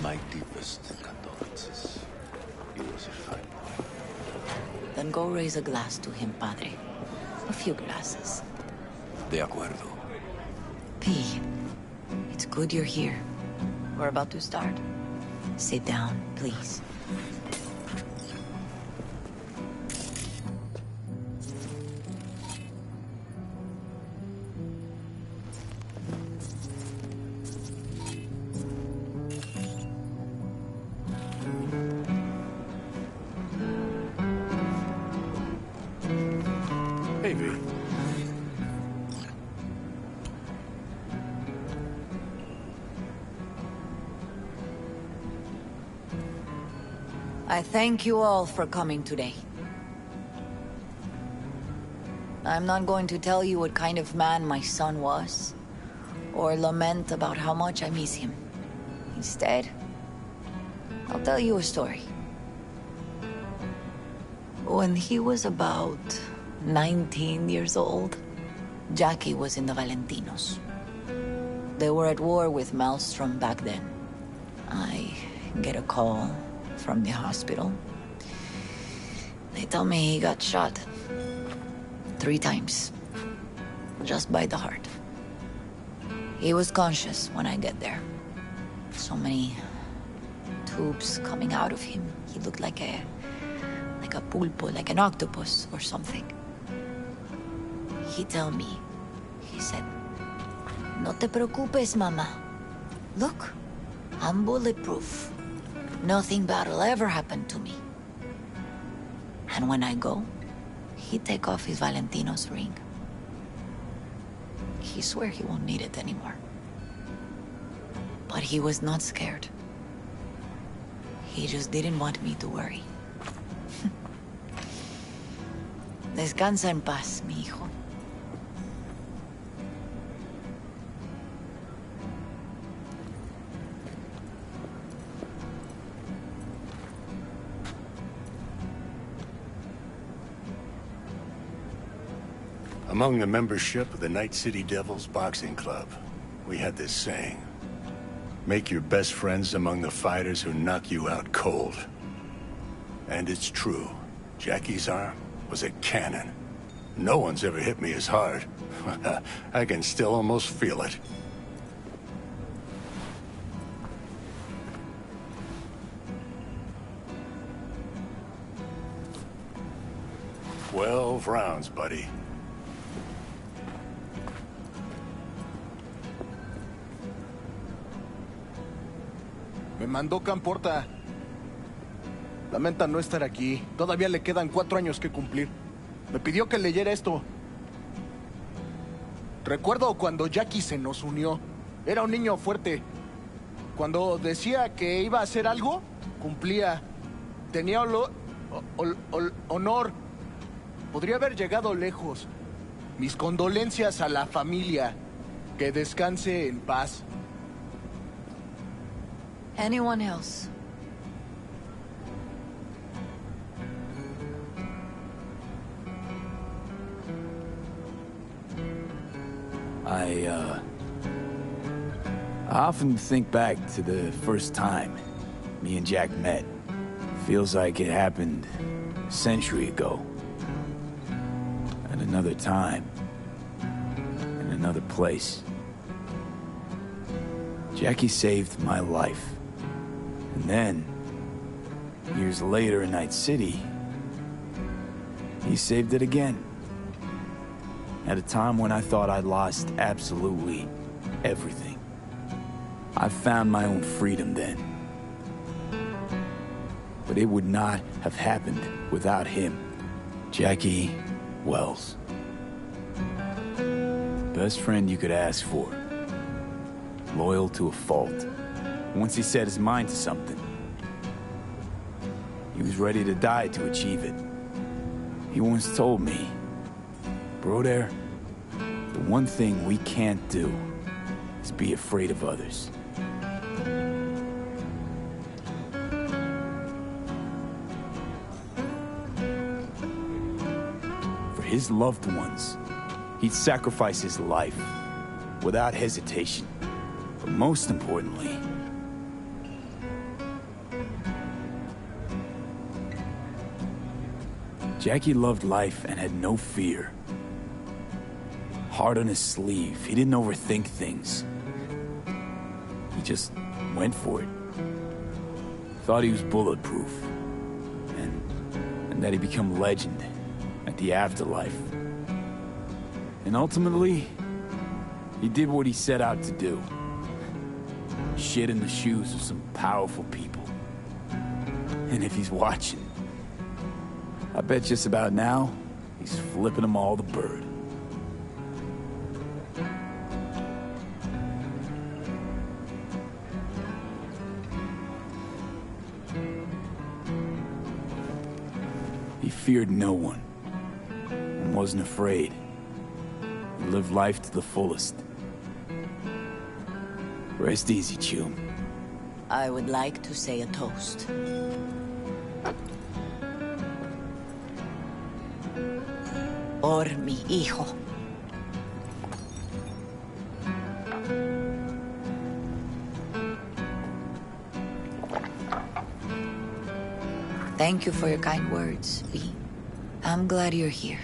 My deepest condolences. He was a fine boy. Then go raise a glass to him, Padre. A few glasses. De acuerdo. P, it's good you're here. We're about to start. Sit down, please. Hey, V. I thank you all for coming today. I'm not going to tell you what kind of man my son was, or lament about how much I miss him. Instead, I'll tell you a story. When he was about 19 years old, Jackie was in the Valentinos. They were at war with Maelstrom back then. I get a call from the hospital. They tell me he got shot 3 times, just by the heart. He was conscious when I get there. So many tubes coming out of him. He looked like a pulpo, like an octopus or something. He tell me, he said, "No te preocupes, mama. Look, I'm bulletproof. Nothing bad will ever happen to me." And when I go, he take off his Valentino's ring. He swear he won't need it anymore. But he was not scared. He just didn't want me to worry. Descansa en paz, mi hijo. Among the membership of the Night City Devils Boxing Club, we had this saying: make your best friends among the fighters who knock you out cold. And it's true. Jackie's arm was a cannon. No one's ever hit me as hard. I can still almost feel it. "12 rounds, buddy." Me mandó Camporta. Lamenta no estar aquí. Todavía le quedan 4 años que cumplir. Me pidió que leyera esto. Recuerdo cuando Jackie se nos unió. Era un niño fuerte. Cuando decía que iba a hacer algo, cumplía. Tenía honor. Podría haber llegado lejos. Mis condolencias a la familia. Que descanse en paz. Anyone else? I often think back to the first time me and Jack met. Feels like it happened a century ago. At another time. In another place. Jackie saved my life. And then, years later in Night City, he saved it again. At a time when I thought I'd lost absolutely everything. I found my own freedom then. But it would not have happened without him, Jackie Wells. best friend you could ask for. Loyal to a fault. Once he set his mind to something, he was ready to die to achieve it. He once told me, "Brother, the one thing we can't do is be afraid of others." For his loved ones, he'd sacrifice his life without hesitation. But most importantly, Jackie loved life and had no fear. Heart on his sleeve, he didn't overthink things. He just went for it. Thought he was bulletproof. And that he'd become legend at the afterlife. And ultimately, he did what he set out to do. Shit in the shoes of some powerful people. And if he's watching, I bet just about now, he's flipping them all the bird. He feared no one, and wasn't afraid. He lived life to the fullest. Rest easy, Chum. I would like to say a toast. Por mi hijo. Thank you for your kind words, V. I'm glad you're here.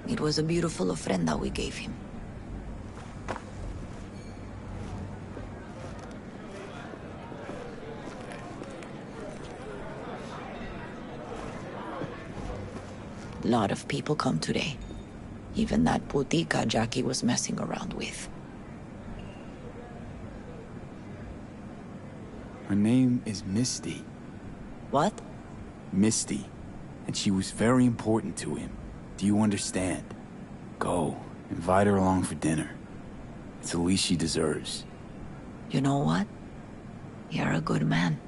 It was a beautiful ofrenda we gave him. Lot of people come today. Even that putica Jackie was messing around with. Her name is Misty. What? Misty. And she was very important to him. Do you understand? Go. Invite her along for dinner. It's the least she deserves. You know what? You're a good man.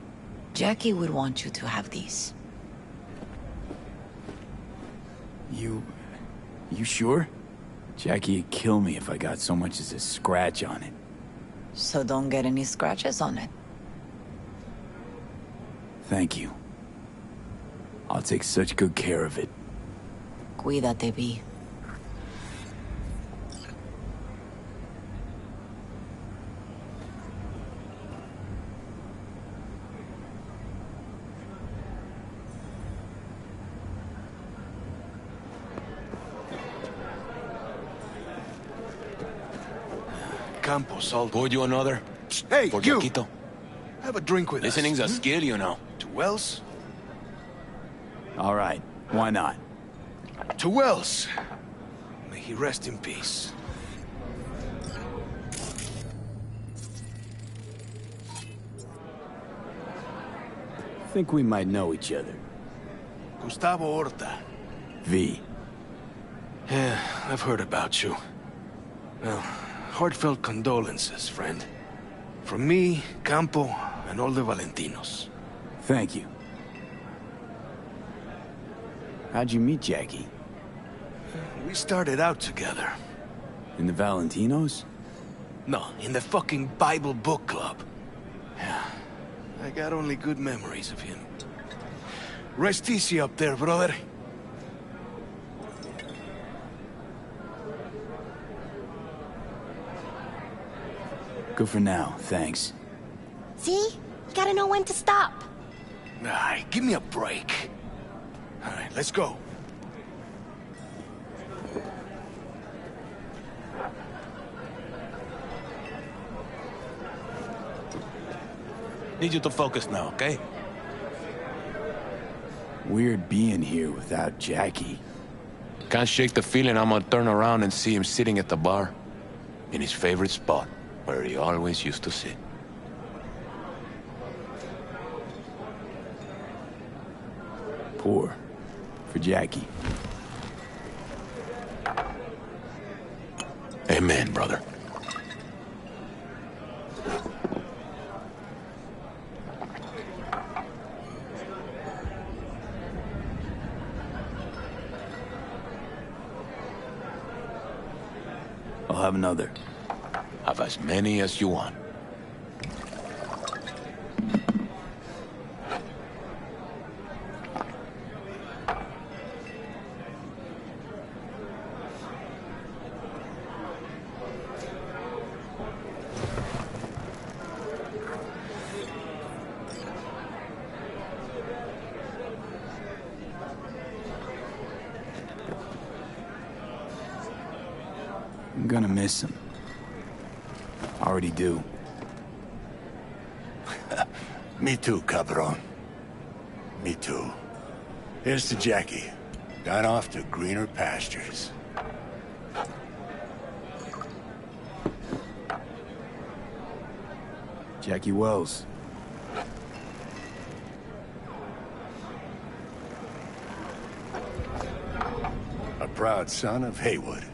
Jackie would want you to have these. You sure? Jackie'd kill me if I got so much as a scratch on it. So don't get any scratches on it. Thank you. I'll take such good care of it. Cuídate, V. Campos, I'll pour you another. Hey, For you! Jaquito. Have a drink with us. Listening's a skill, you know. To Wells? All right, why not? To Wells. May he rest in peace. Think we might know each other. Gustavo Horta. V. Yeah, I've heard about you. Well, heartfelt condolences, friend. From me, Campo, and all the Valentinos. Thank you. How'd you meet Jackie? We started out together. In the Valentinos? No, in the fucking Bible book club. Yeah, I got only good memories of him. Rest easy up there, brother. Good for now, thanks. See? You gotta know when to stop. Nah, give me a break. All right, let's go. Need you to focus now, okay? Weird being here without Jackie. Can't shake the feeling I'm gonna turn around and see him sitting at the bar. In his favorite spot, where he always used to sit. Pour. For Jackie. Hey, Amen, brother. I'll have another. Have as many as you want. I'm gonna miss him. Already do. Me too, cabron. Me too. Here's to Jackie. Gone off to greener pastures. Jackie Wells. A proud son of Haywood.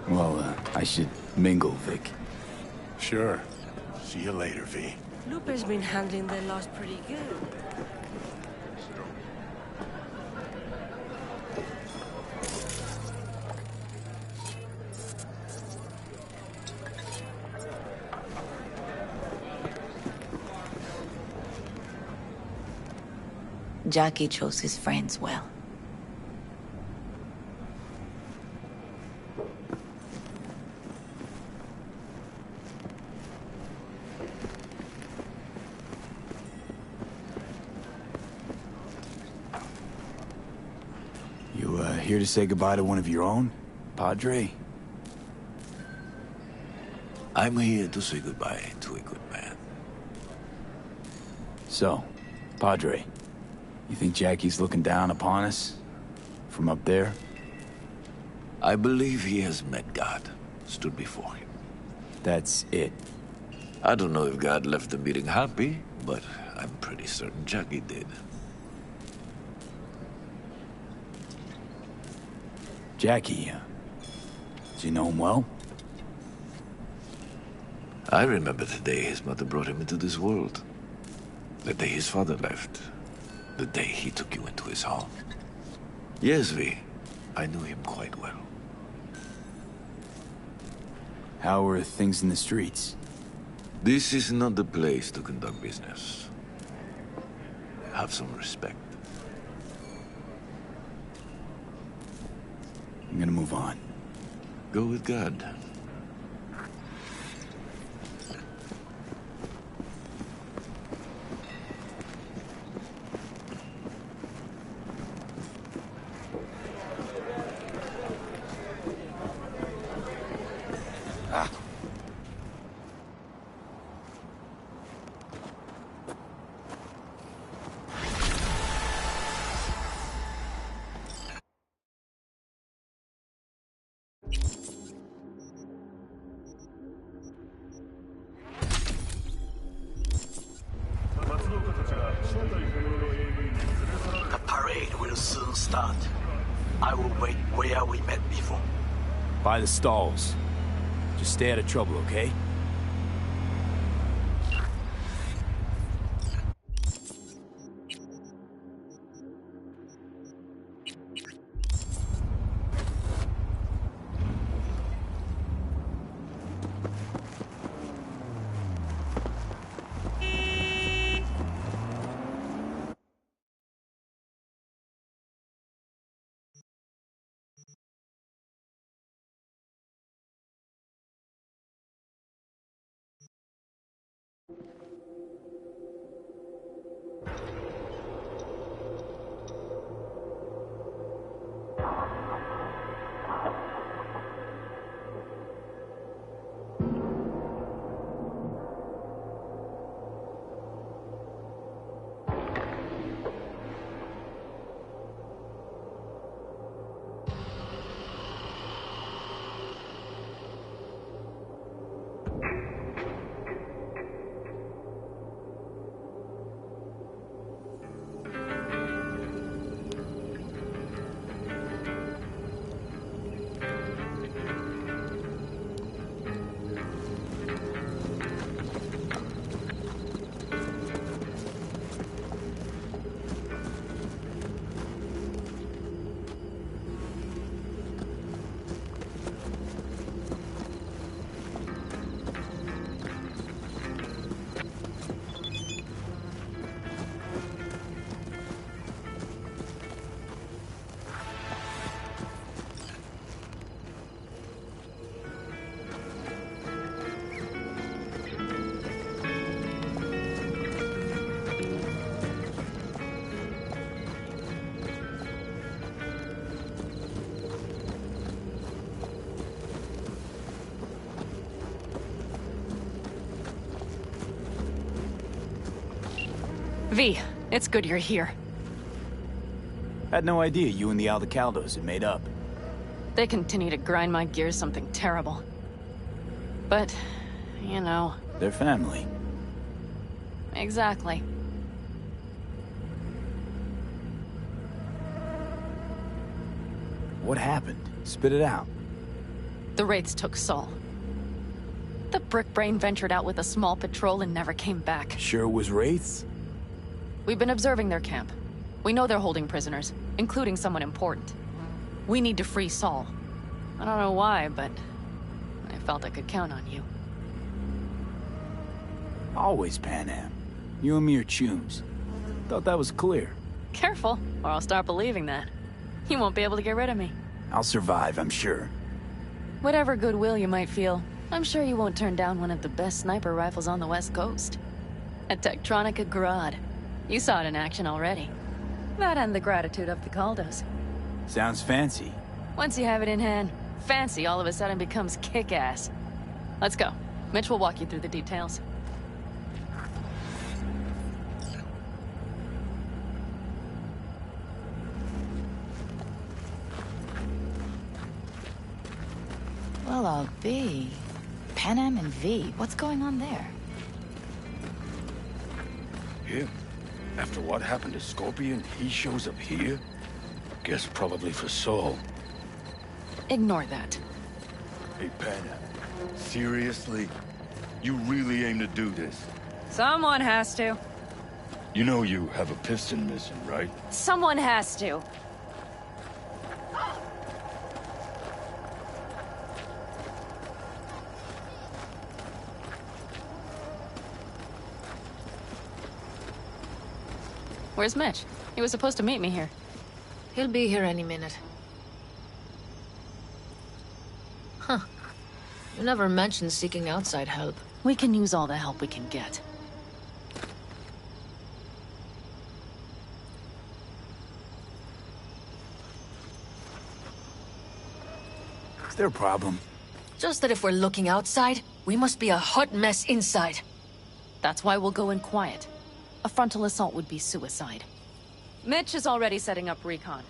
Well, I should mingle, Vic. Sure. See you later, V. Lupe's been handling the loss pretty good. Jackie chose his friends well. You, here to say goodbye to one of your own, Padre? I'm here to say goodbye to a good man. So, Padre, you think Jackie's looking down upon us? From up there? I believe he has met God, stood before him. That's it. I don't know if God left the meeting happy, but I'm pretty certain Jackie did. Jackie, does he know him well? I remember the day his mother brought him into this world. The day his father left. The day he took you into his home. Yes, V. I knew him quite well. How are things in the streets? This is not the place to conduct business. Have some respect. I'm gonna move on. Go with God. The parade will soon start. I will wait where we met before. By the stalls. Just stay out of trouble, okay? V, it's good you're here. Had no idea you and the Aldecaldos had made up. They continue to grind my gears something terrible. But, you know... They're family. Exactly. What happened? Spit it out. The Wraiths took Saul. The Brickbrain ventured out with a small patrol and never came back. Sure it was Wraiths? We've been observing their camp. We know they're holding prisoners, including someone important. We need to free Saul. I don't know why, but I felt I could count on you. Always, Panam. You and me are chums. Thought that was clear. Careful, or I'll start believing that. You won't be able to get rid of me. I'll survive, I'm sure. Whatever goodwill you might feel, I'm sure you won't turn down one of the best sniper rifles on the West Coast. A Tektronica Grad. You saw it in action already. That and the gratitude of the Caldos. Sounds fancy. Once you have it in hand, fancy all of a sudden becomes kick-ass. Let's go. Mitch will walk you through the details. Well, I'll be. Panam and V, what's going on there? Here? After what happened to Scorpion, he shows up here? Guess probably for Saul. Ignore that. Hey, Panam. Seriously? You really aim to do this? Someone has to. You know you have a piston missing, right? Someone has to. Where's Mitch? He was supposed to meet me here. He'll be here any minute. Huh. You never mentioned seeking outside help. We can use all the help we can get. Is there a problem? Just that if we're looking outside, we must be a hot mess inside. That's why we'll go in quiet. A frontal assault would be suicide. Mitch is already setting up recon.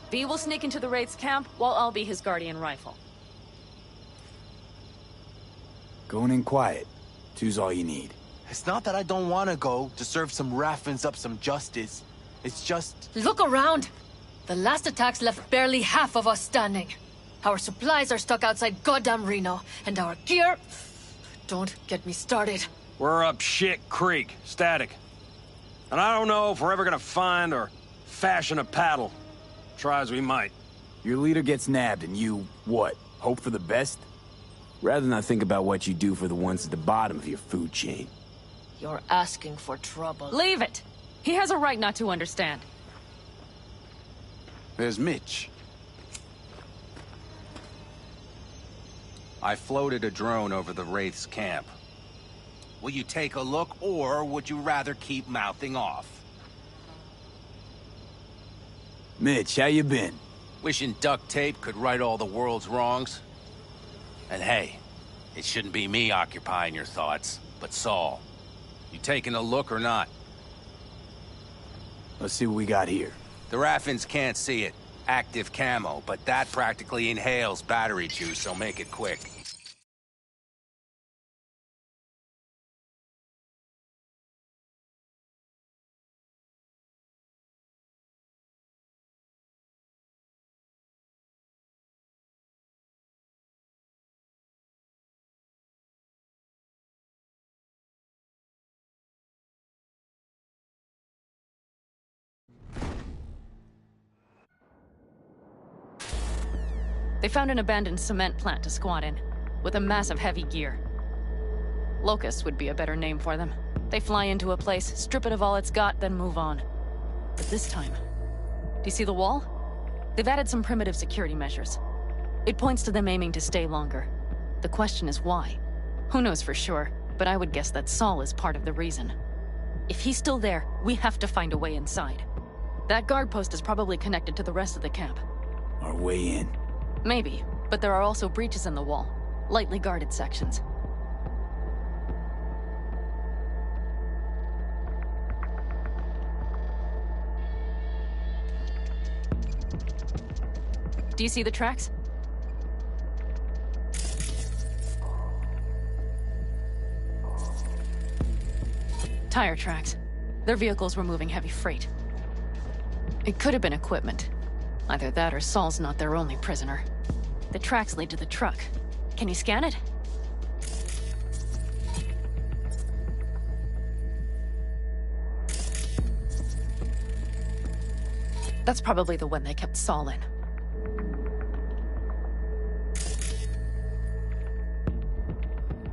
V will sneak into the Wraith's camp, while I'll be his guardian rifle. Going in quiet. Two's all you need. It's not that I don't want to go to serve some Raffins up some justice. It's just... Look around! The last attacks left barely half of us standing. Our supplies are stuck outside goddamn Reno, and our gear... Don't get me started. We're up Shit Creek, static. And I don't know if we're ever gonna find or fashion a paddle. Try as we might. Your leader gets nabbed and you, what, hope for the best? Rather not think about what you do for the ones at the bottom of your food chain. You're asking for trouble. Leave it! He has a right not to understand. There's Mitch. I floated a drone over the Wraith's camp. Will you take a look, or would you rather keep mouthing off? Mitch, how you been? Wishing duct tape could right all the world's wrongs. And hey, it shouldn't be me occupying your thoughts, but Saul. You taking a look or not? Let's see what we got here. The Raffins can't see it. Active camo, but that practically inhales battery juice, so make it quick. They found an abandoned cement plant to squat in, with a massive heavy gear. Locusts would be a better name for them. They fly into a place, strip it of all it's got, then move on. But this time... Do you see the wall? They've added some primitive security measures. It points to them aiming to stay longer. The question is why? Who knows for sure, but I would guess that Saul is part of the reason. If he's still there, we have to find a way inside. That guard post is probably connected to the rest of the camp. Our way in. Maybe, but there are also breaches in the wall. Lightly guarded sections. Do you see the tracks? Tire tracks. Their vehicles were moving heavy freight. It could have been equipment. Either that or Saul's not their only prisoner. The tracks lead to the truck. Can you scan it? That's probably the one they kept Saul in.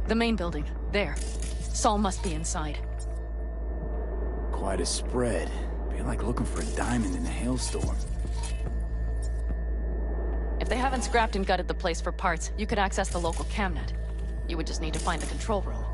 The main building. There. Saul must be inside. Quite a spread. Be like looking for a diamond in a hailstorm. If they haven't scrapped and gutted the place for parts, you could access the local camnet. You would just need to find the control room.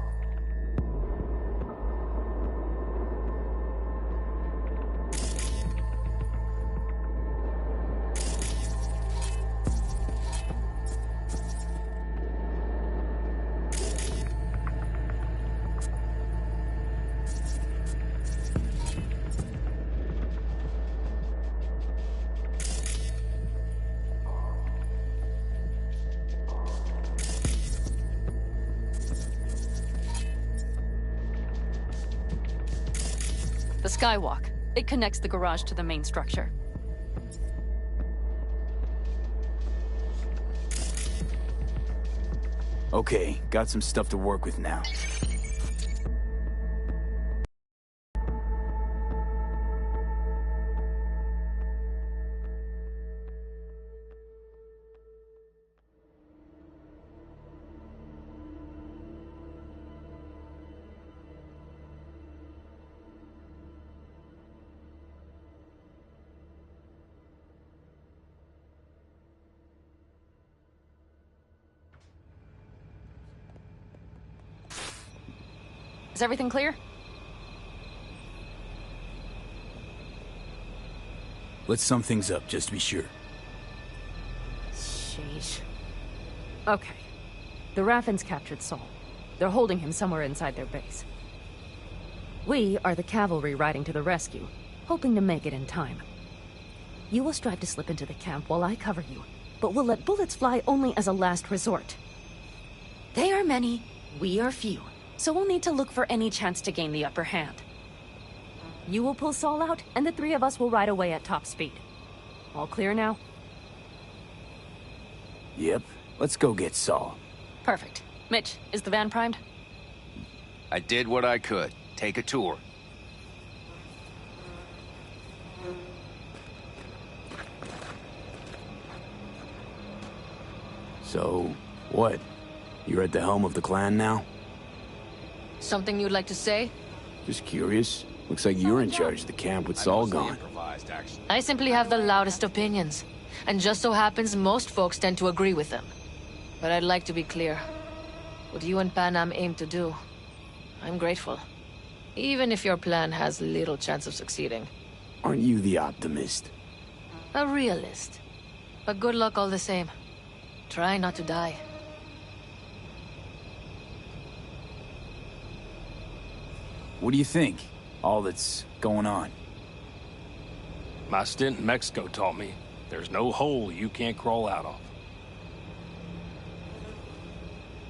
The skywalk. It connects the garage to the main structure. Okay, got some stuff to work with now. Is everything clear? Let's sum things up, just to be sure. Sheesh. Okay. The Raffens captured Saul. They're holding him somewhere inside their base. We are the cavalry riding to the rescue, hoping to make it in time. You will strive to slip into the camp while I cover you, but we'll let bullets fly only as a last resort. They are many, we are few, so we'll need to look for any chance to gain the upper hand. You will pull Saul out, and the three of us will ride away at top speed. All clear now? Yep. Let's go get Saul. Perfect. Mitch, is the van primed? I did what I could. Take a tour. So, what? You're at the helm of the clan now? Something you'd like to say? Just curious. Looks like you're in charge of the camp with Saul gone. I simply have the loudest opinions. And just so happens most folks tend to agree with them. But I'd like to be clear. What you and Panam aim to do, I'm grateful. Even if your plan has little chance of succeeding. Aren't you the optimist? A realist. But good luck all the same. Try not to die. What do you think? All that's going on? My stint in Mexico taught me there's no hole you can't crawl out of.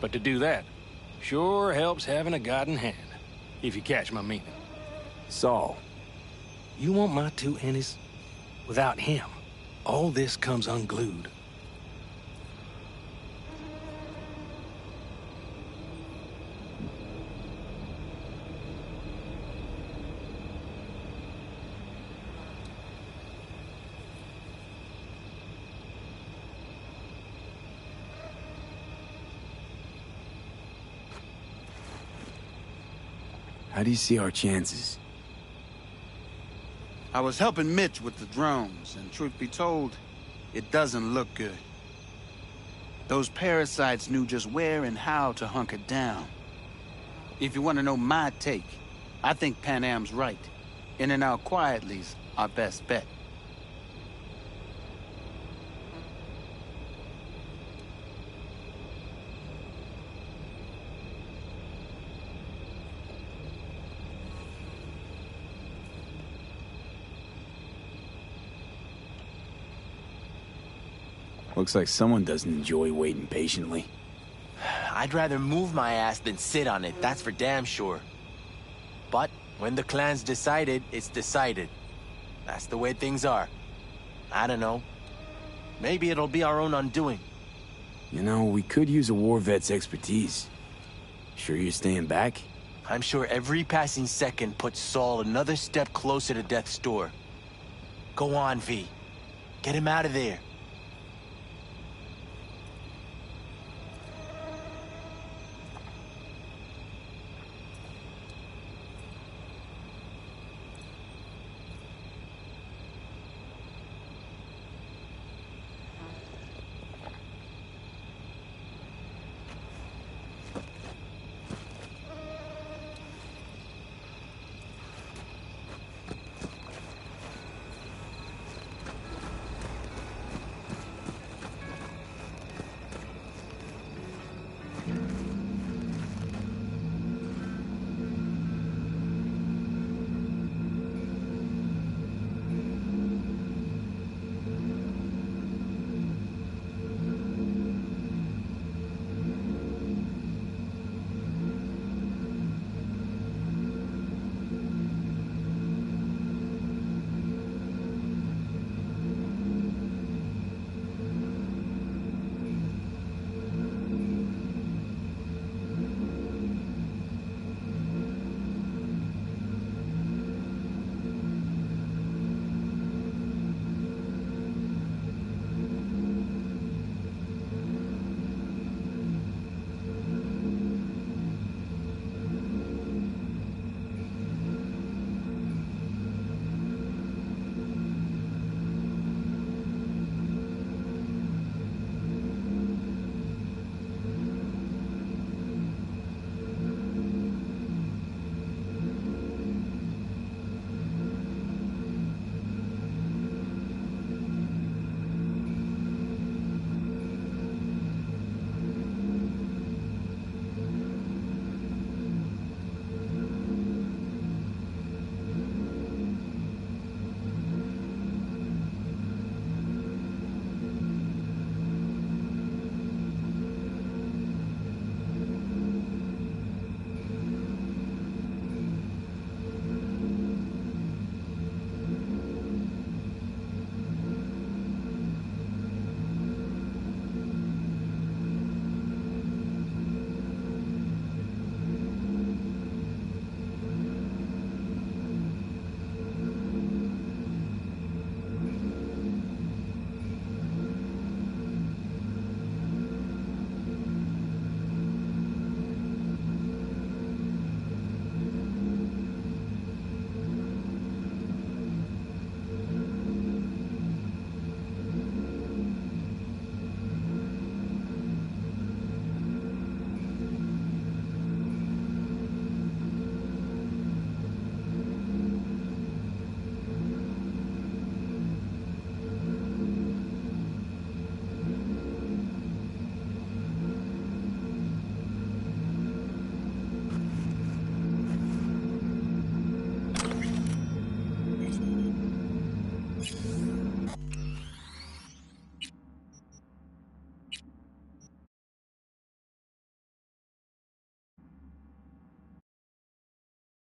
But to do that, sure helps having a guiding hand, if you catch my meaning. Saul. You want my two Ennis? Without him, all this comes unglued. How do you see our chances? I was helping Mitch with the drones, and truth be told, it doesn't look good. Those parasites knew just where and how to hunker down. If you want to know my take, I think Panam's right. In and out quietly's our best bet. Looks like someone doesn't enjoy waiting patiently. I'd rather move my ass than sit on it, that's for damn sure. But when the clan's decided, it's decided. That's the way things are. I don't know. Maybe it'll be our own undoing. You know, we could use a war vet's expertise. Sure you're staying back? I'm sure every passing second puts Saul another step closer to death's door. Go on, V. Get him out of there.